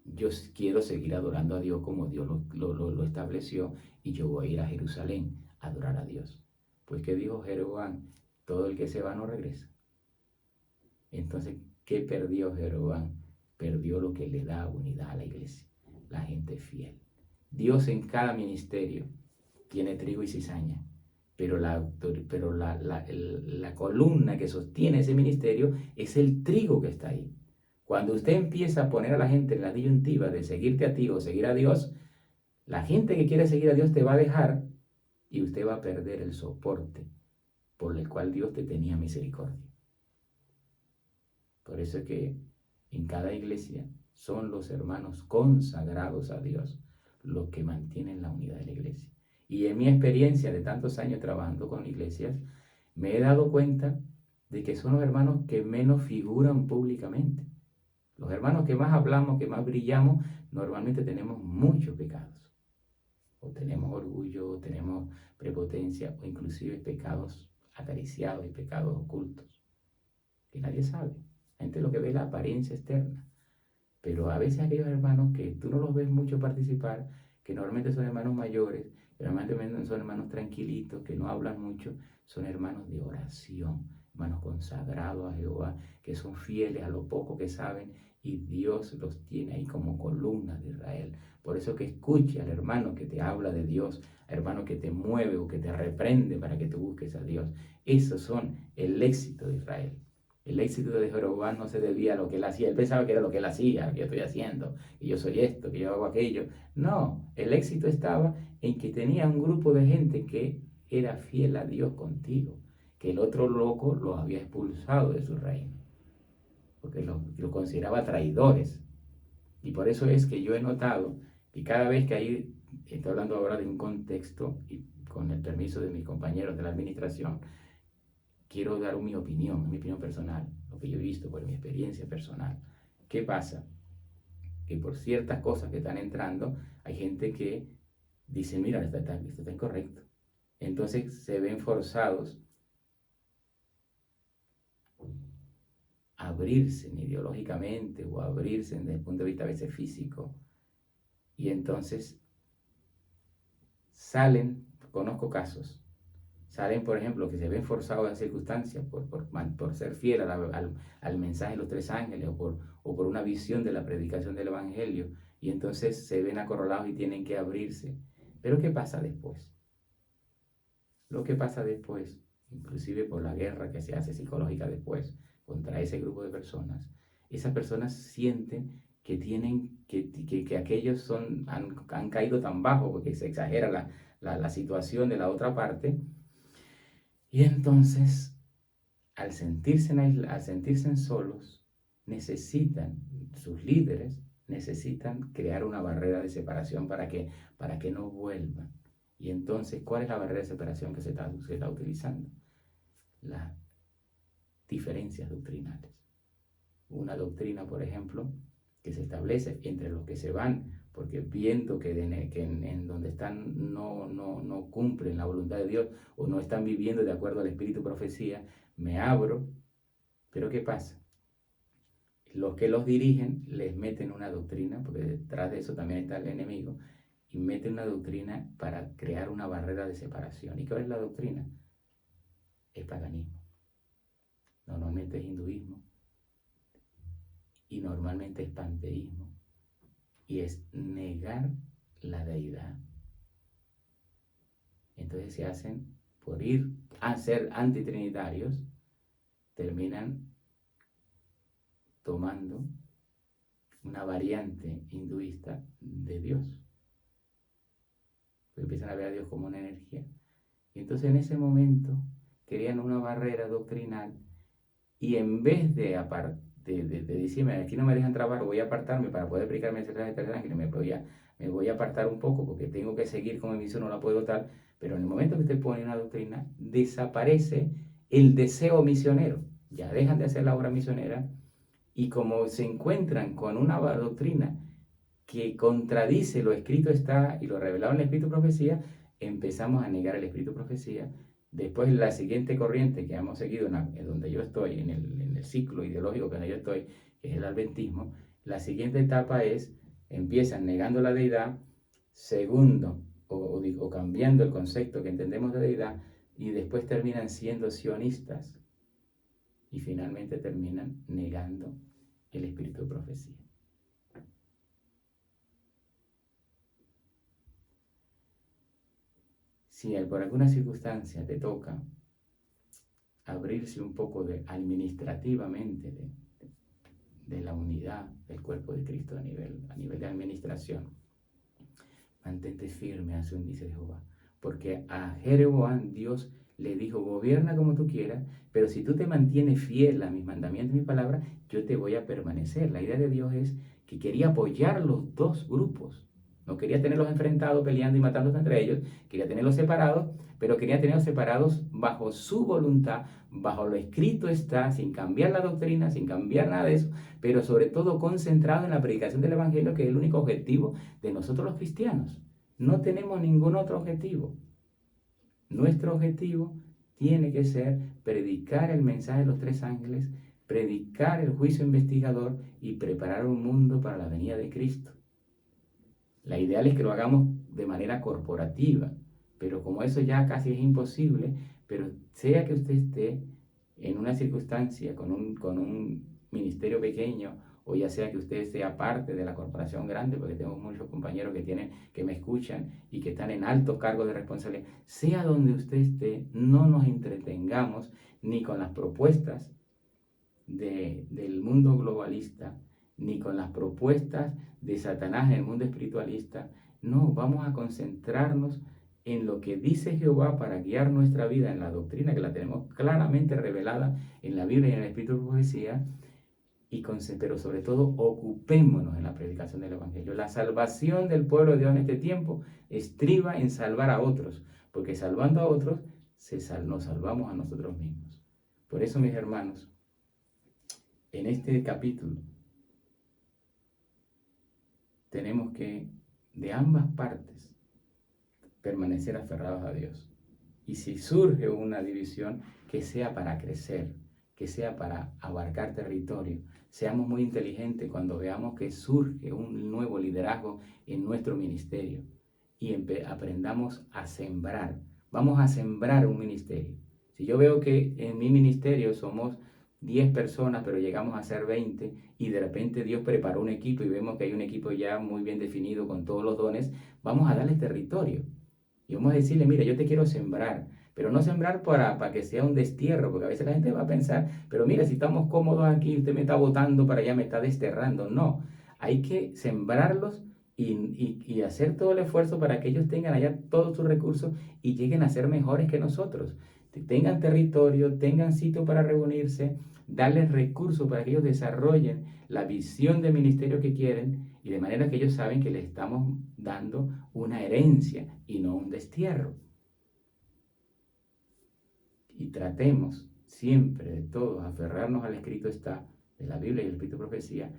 yo quiero seguir adorando a Dios como Dios lo estableció y yo voy a ir a Jerusalén a adorar a Dios. Pues, ¿qué dijo Jeroboam? Todo el que se va no regresa. Entonces, ¿qué perdió Jeroboam? Perdió lo que le da unidad a la iglesia, la gente fiel. Dios en cada ministerio tiene trigo y cizaña, pero la columna que sostiene ese ministerio es el trigo que está ahí. Cuando usted empieza a poner a la gente en la disyuntiva de seguirte a ti o seguir a Dios, la gente que quiere seguir a Dios te va a dejar y usted va a perder el soporte por el cual Dios te tenía misericordia. Por eso es que en cada iglesia son los hermanos consagrados a Dios los que mantienen la unidad de la iglesia. Y en mi experiencia de tantos años trabajando con iglesias, me he dado cuenta de que son los hermanos que menos figuran públicamente. Los hermanos que más hablamos, que más brillamos, normalmente tenemos muchos pecados. O tenemos orgullo, o tenemos prepotencia, o inclusive pecados acariciados y pecados ocultos, que nadie sabe. La gente lo que ve es la apariencia externa. Pero a veces aquellos hermanos que tú no los ves mucho participar, que normalmente son hermanos mayores, que normalmente son hermanos tranquilitos, que no hablan mucho, son hermanos de oración, hermanos consagrados a Jehová, que son fieles a lo poco que saben y Dios los tiene ahí como columnas de Israel. Por eso que escuche al hermano que te habla de Dios, al hermano que te mueve o que te reprende para que tú busques a Dios. Esos son el éxito de Israel. El éxito de Jeroboam no se debía a lo que él hacía. Él pensaba que era lo que él hacía, que yo estoy haciendo, que yo soy esto, que yo hago aquello. No, el éxito estaba en que tenía un grupo de gente que era fiel a Dios contigo, que el otro loco los había expulsado de su reino, porque lo consideraba traidores. Y por eso es que yo he notado que cada vez que hay, estoy hablando ahora de un contexto, y con el permiso de mis compañeros de la administración, quiero dar mi opinión personal, lo que yo he visto por mi experiencia personal. ¿Qué pasa? Que por ciertas cosas que están entrando, hay gente que dice, mira, esto está incorrecto. Entonces se ven forzados a abrirse ideológicamente o a abrirse desde el punto de vista a veces físico. Y entonces salen, conozco casos, salen, por ejemplo, que se ven forzados en circunstancias por ser fiel al mensaje de los 3 ángeles o por una visión de la predicación del evangelio, y entonces se ven acorralados y tienen que abrirse. Pero ¿qué pasa después? Lo que pasa después, inclusive por la guerra que se hace psicológica después contra ese grupo de personas, esas personas sienten que aquellos han caído tan bajo porque se exagera la situación de la otra parte. Y entonces al sentirse solos, necesitan, sus líderes necesitan crear una barrera de separación para que no vuelvan. Y entonces, ¿cuál es la barrera de separación que se está utilizando? Las diferencias doctrinales. Una doctrina, por ejemplo, que se establece entre los que se van, porque viendo que en donde están no cumplen la voluntad de Dios o no están viviendo de acuerdo al espíritu profecía, me abro, pero ¿qué pasa? Los que los dirigen les meten una doctrina, porque detrás de eso también está el enemigo, y meten una doctrina para crear una barrera de separación. ¿Y qué es la doctrina? Es paganismo. Normalmente es hinduismo y normalmente es panteísmo. Y es negar la deidad. Entonces se hacen, por ir a ser antitrinitarios, terminan tomando una variante hinduista de Dios. Empiezan a ver a Dios como una energía. Y entonces en ese momento crean una barrera doctrinal y en vez de decirme, aquí no me dejan trabajar, voy a apartarme para poder aplicarme el mensaje del ángel, me voy a apartar un poco porque tengo que seguir con mi misión, no la puedo tal, pero en el momento que usted pone una doctrina, desaparece el deseo misionero. Ya dejan de hacer la obra misionera y como se encuentran con una doctrina que contradice lo escrito está y lo revelado en el espíritu profecía, empezamos a negar el espíritu profecía. Después la siguiente corriente que hemos seguido en donde yo estoy, en el ciclo ideológico que donde yo estoy, que es el adventismo, la siguiente etapa es, empiezan negando la deidad, segundo, o cambiando el concepto que entendemos de deidad, y después terminan siendo sionistas, y finalmente terminan negando el espíritu de profecía. Si por alguna circunstancia te toca abrirse un poco administrativamente de la unidad del cuerpo de Cristo a nivel de administración, mantente firme, hace un dice Jehová, porque a Jeroboam Dios le dijo, gobierna como tú quieras, pero si tú te mantienes fiel a mis mandamientos y mis palabras, yo te voy a permanecer. La idea de Dios es que quería apoyar los dos grupos. No quería tenerlos enfrentados, peleando y matándolos entre ellos, quería tenerlos separados, pero quería tenerlos separados bajo su voluntad, bajo lo escrito está, sin cambiar la doctrina, sin cambiar nada de eso, pero sobre todo concentrado en la predicación del Evangelio, que es el único objetivo de nosotros los cristianos. No tenemos ningún otro objetivo. Nuestro objetivo tiene que ser predicar el mensaje de los tres ángeles, predicar el juicio investigador y preparar un mundo para la venida de Cristo. La ideal es que lo hagamos de manera corporativa, pero como eso ya casi es imposible, pero sea que usted esté en una circunstancia con un ministerio pequeño, o ya sea que usted sea parte de la corporación grande, porque tengo muchos compañeros que me escuchan y que están en altos cargos de responsabilidad, sea donde usted esté, no nos entretengamos ni con las propuestas del mundo globalista, ni con las propuestas de Satanás en el mundo espiritualista. No, vamos a concentrarnos en lo que dice Jehová para guiar nuestra vida en la doctrina, que la tenemos claramente revelada en la Biblia y en el Espíritu de Profecía, pero sobre todo ocupémonos en la predicación del Evangelio. La salvación del pueblo de Dios en este tiempo estriba en salvar a otros, porque salvando a otros nos salvamos a nosotros mismos. Por eso, mis hermanos, en este capítulo tenemos que, de ambas partes, permanecer aferrados a Dios. Y si surge una división, que sea para crecer, que sea para abarcar territorio. Seamos muy inteligentes cuando veamos que surge un nuevo liderazgo en nuestro ministerio y aprendamos a sembrar. Vamos a sembrar un ministerio. Si yo veo que en mi ministerio somos 10 personas, pero llegamos a ser 20 y de repente Dios preparó un equipo y vemos que hay un equipo ya muy bien definido con todos los dones, vamos a darle territorio. Y vamos a decirle, mira, yo te quiero sembrar, pero no sembrar para que sea un destierro, porque a veces la gente va a pensar, pero mira, si estamos cómodos aquí, usted me está botando para allá, me está desterrando. No, hay que sembrarlos y hacer todo el esfuerzo para que ellos tengan allá todos sus recursos y lleguen a ser mejores que nosotros. Tengan territorio, tengan sitio para reunirse, darles recursos para que ellos desarrollen la visión de ministerio que quieren y de manera que ellos saben que les estamos dando una herencia y no un destierro. Y tratemos siempre de todos aferrarnos al escrito está, de la Biblia y el Espíritu de Profecía.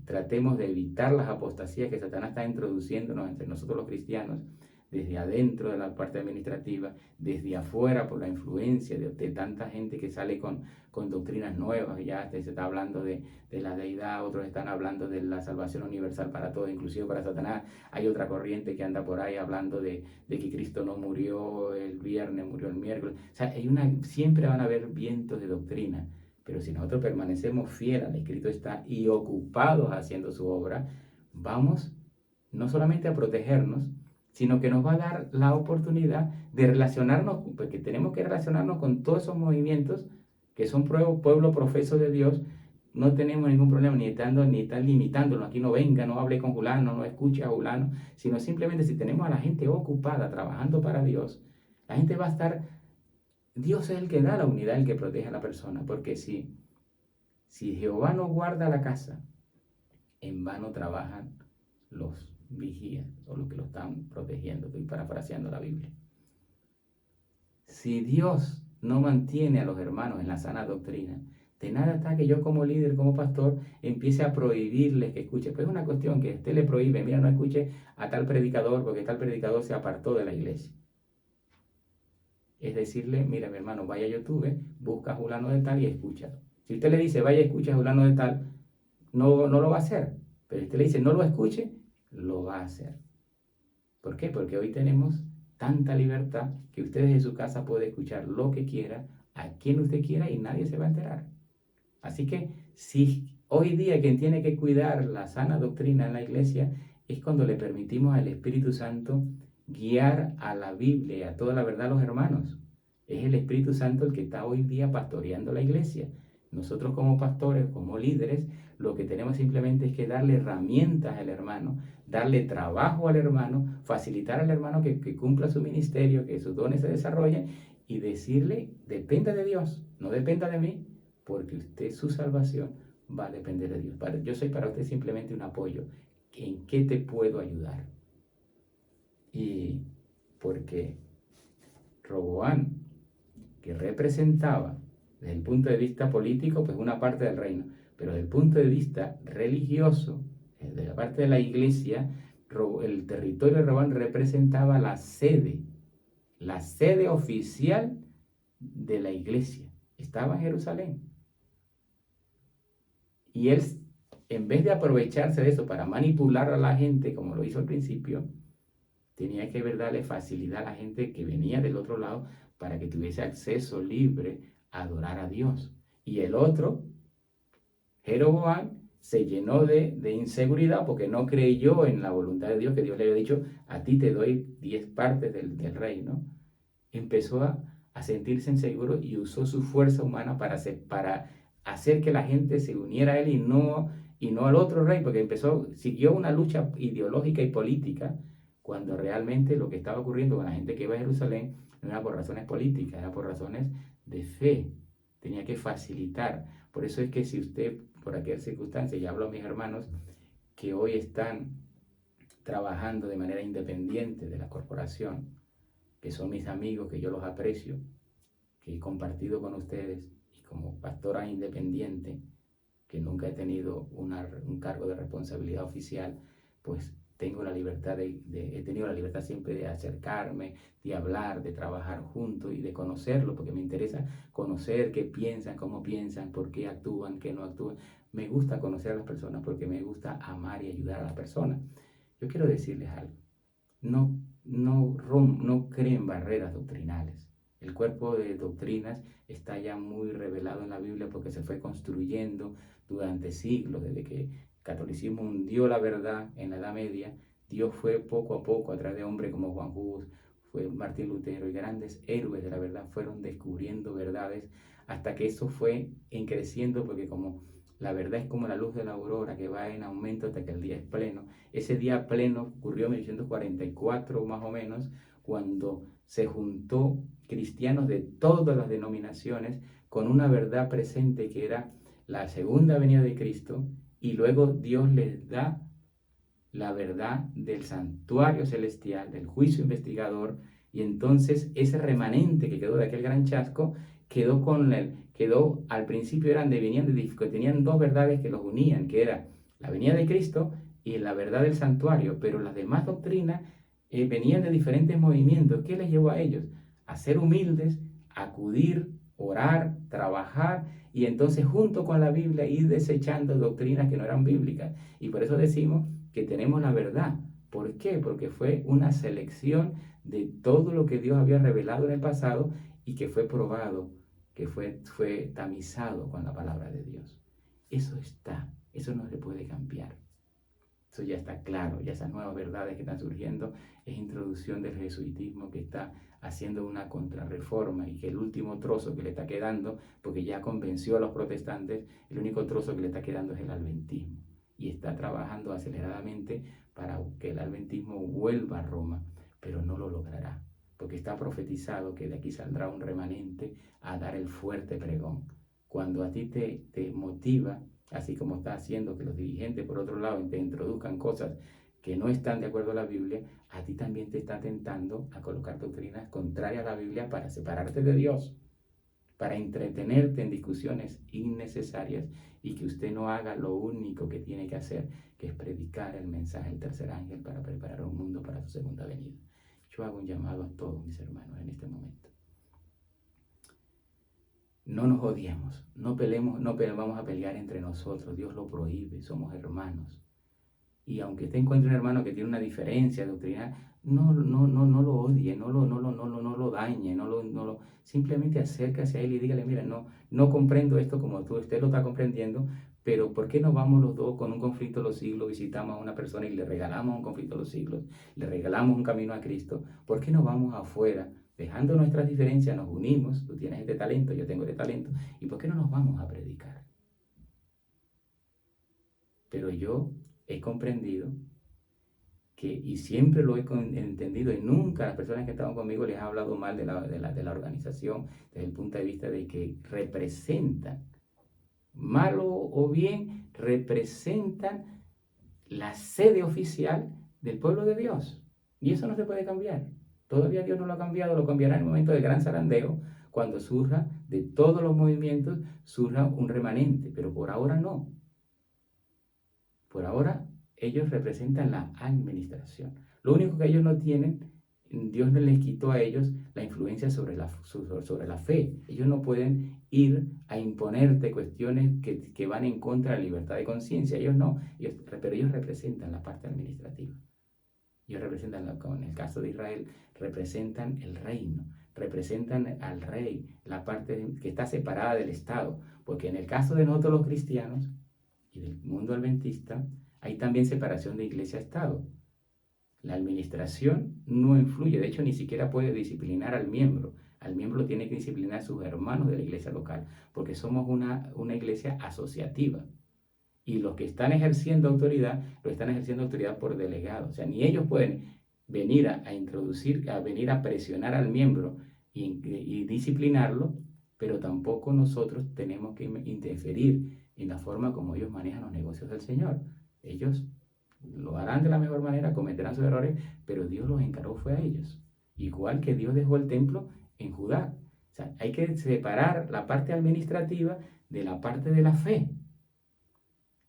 Tratemos de evitar las apostasías que Satanás está introduciéndonos entre nosotros los cristianos, desde adentro de la parte administrativa, desde afuera por la influencia de tanta gente que sale con doctrinas nuevas. Ya se está hablando de la deidad, otros están hablando de la salvación universal para todos, inclusive para Satanás. Hay otra corriente que anda por ahí hablando de que Cristo no murió el viernes, murió el miércoles. O sea, siempre van a haber vientos de doctrina. Pero si nosotros permanecemos fieles al escrito está y ocupados haciendo su obra, vamos no solamente a protegernos, sino que nos va a dar la oportunidad de relacionarnos, porque tenemos que relacionarnos con todos esos movimientos que son pueblo profeso de Dios. No tenemos ningún problema ni están limitándonos. Aquí no venga, no hable con fulano, no escuche a fulano, sino simplemente si tenemos a la gente ocupada trabajando para Dios, la gente va a estar. Dios es el que da la unidad, el que protege a la persona, porque si Jehová no guarda la casa, en vano trabajan los vigías o los que lo están protegiendo. Estoy parafraseando la Biblia. Si Dios no mantiene a los hermanos en la sana doctrina, de nada está que yo como líder, como pastor, empiece a prohibirles que escuche. Pues es una cuestión que usted le prohíbe, mira, no escuche a tal predicador porque tal predicador se apartó de la iglesia. Es decirle, mira mi hermano, vaya a YouTube, busca a fulano de tal y escúchalo. Si usted le dice, vaya, escucha a fulano de tal, no lo va a hacer. Pero si usted le dice, no lo escuche, lo va a hacer. ¿Por qué? Porque hoy tenemos tanta libertad que usted desde su casa puede escuchar lo que quiera, a quien usted quiera y nadie se va a enterar. Así que si hoy día quien tiene que cuidar la sana doctrina en la iglesia es cuando le permitimos al Espíritu Santo guiar a la Biblia y a toda la verdad a los hermanos. Es el Espíritu Santo el que está hoy día pastoreando la iglesia. Nosotros como pastores, como líderes, lo que tenemos simplemente es que darle herramientas al hermano, darle trabajo al hermano, facilitar al hermano que cumpla su ministerio, que sus dones se desarrollen y decirle, dependa de Dios, no dependa de mí, porque usted, su salvación va a depender de Dios. Yo soy para usted simplemente un apoyo. ¿En qué te puedo ayudar? Y porque Roboam, que representaba desde el punto de vista político, pues una parte del reino, pero desde el punto de vista religioso, desde la parte de la iglesia, el territorio de Roboam representaba la sede oficial de la iglesia. Estaba en Jerusalén. Y él, en vez de aprovecharse de eso para manipular a la gente, como lo hizo al principio, tenía que darle facilidad a la gente que venía del otro lado para que tuviese acceso libre a adorar a Dios. Y el otro, Jeroboam, se llenó de inseguridad porque no creyó en la voluntad de Dios, que Dios le había dicho, a ti te doy 10 partes del reino. Empezó a sentirse inseguro y usó su fuerza humana para hacer que la gente se uniera a él y no al otro rey, porque siguió una lucha ideológica y política, cuando realmente lo que estaba ocurriendo con la gente que iba a Jerusalén no era por razones políticas, era por razones de fe. Tenía que facilitar. Por eso es que si usted, por aquella circunstancia, ya hablo a mis hermanos que hoy están trabajando de manera independiente de la corporación, que son mis amigos, que yo los aprecio, que he compartido con ustedes, y como pastora independiente, que nunca he tenido un cargo de responsabilidad oficial, pues tengo la libertad he tenido la libertad siempre de acercarme, de hablar, de trabajar juntos y de conocerlo, porque me interesa conocer qué piensan, cómo piensan, por qué actúan, qué no actúan. Me gusta conocer a las personas porque me gusta amar y ayudar a las personas. Yo quiero decirles algo. No creen barreras doctrinales. El cuerpo de doctrinas está ya muy revelado en la Biblia porque se fue construyendo durante siglos, desde que el catolicismo hundió la verdad en la Edad Media. Dios fue poco a poco, a través de hombres como Juan Hus, fue Martín Lutero y grandes héroes de la verdad, fueron descubriendo verdades hasta que eso fue creciendo, porque como La verdad es como la luz de la aurora que va en aumento hasta que el día es pleno. Ese día pleno ocurrió en 1944 más o menos, cuando se juntó cristianos de todas las denominaciones con una verdad presente que era la segunda venida de Cristo, y luego Dios les da la verdad del santuario celestial, del juicio investigador, y entonces ese remanente que quedó de aquel gran chasco quedó al principio tenían dos verdades que los unían, que era la venida de Cristo y la verdad del santuario, pero las demás doctrinas venían de diferentes movimientos. ¿Qué les llevó a ellos? A ser humildes, acudir, orar, trabajar, y entonces junto con la Biblia ir desechando doctrinas que no eran bíblicas. Y por eso decimos que tenemos la verdad. ¿Por qué? Porque fue una selección de todo lo que Dios había revelado en el pasado y que fue probado, que fue tamizado con la palabra de Dios. Eso está, eso no se puede cambiar. Eso ya está claro, ya esas nuevas verdades que están surgiendo es introducción del jesuitismo, que está haciendo una contrarreforma, y que el último trozo que le está quedando, porque ya convenció a los protestantes, el único trozo que le está quedando es el adventismo, y está trabajando aceleradamente para que el adventismo vuelva a Roma, pero no lo logrará, porque está profetizado que de aquí saldrá un remanente a dar el fuerte pregón. Cuando a ti te motiva, así como está haciendo que los dirigentes, por otro lado, te introduzcan cosas que no están de acuerdo a la Biblia, a ti también te está tentando a colocar doctrinas contrarias a la Biblia para separarte de Dios, para entretenerte en discusiones innecesarias, y que usted no haga lo único que tiene que hacer, que es predicar el mensaje del tercer ángel para preparar un mundo para su segunda venida. Yo hago un llamado a todos mis hermanos en este momento. No nos odiemos, no peleemos, vamos a pelear entre nosotros. Dios lo prohíbe, somos hermanos. Y aunque usted encuentre un hermano que tiene una diferencia doctrinal, no lo odie, no lo dañe, simplemente acérquese a él y dígale: mira, no comprendo esto como usted lo está comprendiendo, pero ¿por qué no vamos los dos con un conflicto de los siglos, visitamos a una persona y le regalamos un conflicto de los siglos, le regalamos un camino a Cristo? ¿Por qué no vamos afuera? Dejando nuestras diferencias, nos unimos, tú tienes este talento, yo tengo este talento, ¿y por qué no nos vamos a predicar? Pero yo he comprendido y siempre lo he entendido, y nunca a las personas que estaban conmigo les he hablado mal de la organización, desde el punto de vista de que representan, malo o bien, representan la sede oficial del pueblo de Dios. Y eso no se puede cambiar. Todavía Dios no lo ha cambiado, lo cambiará en el momento del gran zarandeo, cuando surja de todos los movimientos, surja un remanente, pero por ahora no. Por ahora ellos representan la administración. Lo único que ellos no tienen, Dios no les quitó a ellos la influencia sobre la fe. Ellos no pueden ir a imponerte cuestiones que van en contra de la libertad de conciencia. Ellos no, pero ellos representan la parte administrativa. Ellos representan, como en el caso de Israel, representan el reino, representan al rey, la parte que está separada del Estado, porque en el caso de nosotros los cristianos y del mundo adventista, hay también separación de iglesia-estado. La administración no influye, de hecho ni siquiera puede disciplinar al miembro. Al miembro lo tiene que disciplinar sus hermanos de la iglesia local, porque somos una iglesia asociativa. Y los que están ejerciendo autoridad, lo están ejerciendo autoridad por delegado. O sea, ni ellos pueden venir venir a presionar al miembro y disciplinarlo, pero tampoco nosotros tenemos que interferir en la forma como ellos manejan los negocios del Señor. Ellos lo harán de la mejor manera, cometerán sus errores, pero Dios los encargó fue a ellos. Igual que Dios dejó el templo en Judá. O sea, hay que separar la parte administrativa de la parte de la fe.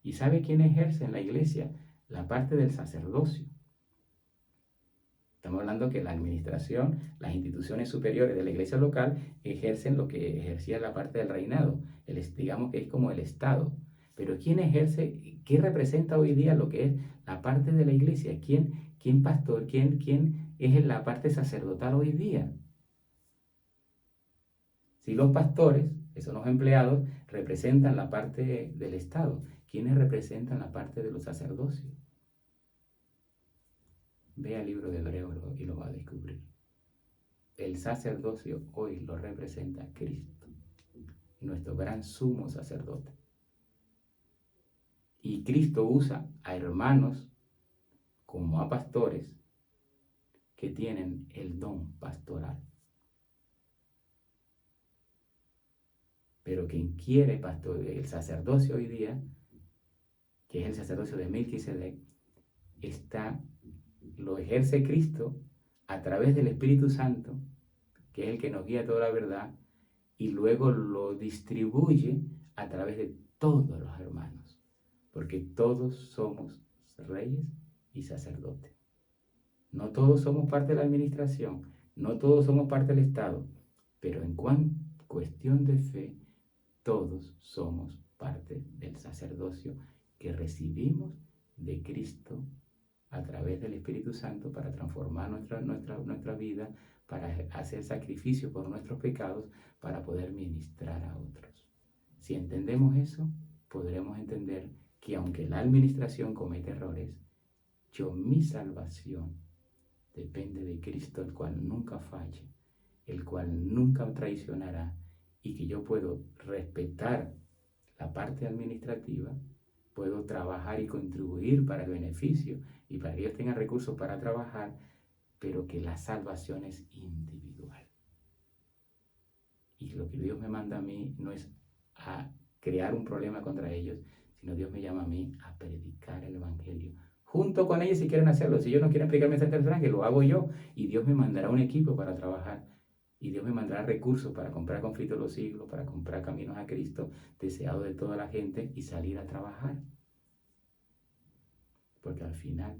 ¿Y sabe quién ejerce en la iglesia? La parte del sacerdocio. Estamos hablando que la administración, las instituciones superiores de la iglesia local ejercen lo que ejercía la parte del reinado. Digamos que es como el Estado. Pero ¿quién ejerce, qué representa hoy día lo que es la parte de la iglesia? ¿Quién pastor? ¿Quién es la parte sacerdotal hoy día? Si los pastores, que son los empleados, representan la parte del Estado, ¿quiénes representan la parte de los sacerdocios? Vea el libro de Hebreos y lo va a descubrir. El sacerdocio hoy lo representa Cristo, nuestro gran sumo sacerdote. Y Cristo usa a hermanos como a pastores que tienen el don pastoral. Pero quien quiere el sacerdocio hoy día, que es el sacerdocio de Melquisedec, lo ejerce Cristo a través del Espíritu Santo, que es el que nos guía toda la verdad, y luego lo distribuye a través de todos los hermanos, porque todos somos reyes y sacerdotes. No todos somos parte de la administración, no todos somos parte del Estado, pero en cuestión de fe, todos somos parte del sacerdocio que recibimos de Cristo a través del Espíritu Santo para transformar nuestra vida, para hacer sacrificio por nuestros pecados, para poder ministrar a otros. Si entendemos eso, podremos entender que aunque la administración comete errores, mi salvación depende de Cristo, el cual nunca falla, el cual nunca traicionará, y que yo puedo respetar la parte administrativa, puedo trabajar y contribuir para el beneficio y para que ellos tengan recursos para trabajar, pero que la salvación es individual. Y lo que Dios me manda a mí no es a crear un problema contra ellos, sino Dios me llama a mí a predicar el Evangelio. Junto con ellos si quieren hacerlo. Si ellos no quieren predicar el mensaje del ángel, lo hago yo. Y Dios me mandará un equipo para trabajar. Y Dios me mandará recursos para comprar conflictos de los siglos, para comprar caminos a Cristo, deseado de toda la gente, y salir a trabajar. Porque al final,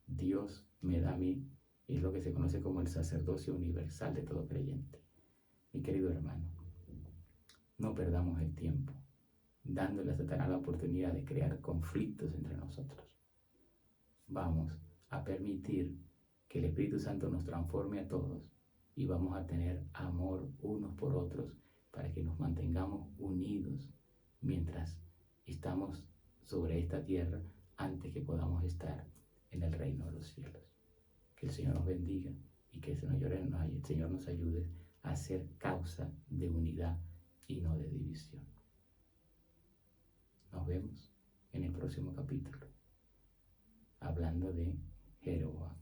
Dios me da a mí, y es lo que se conoce como el sacerdocio universal de todo creyente. Mi querido hermano, no perdamos el tiempo dándole a Satanás la oportunidad de crear conflictos entre nosotros. Vamos a permitir que el Espíritu Santo nos transforme a todos y vamos a tener amor unos por otros para que nos mantengamos unidos mientras estamos sobre esta tierra, antes que podamos estar en el reino de los cielos. Que el Señor nos bendiga y que el Señor nos ayude a ser causa de unidad y no de división. Nos vemos en el próximo capítulo, hablando de Jeroboam.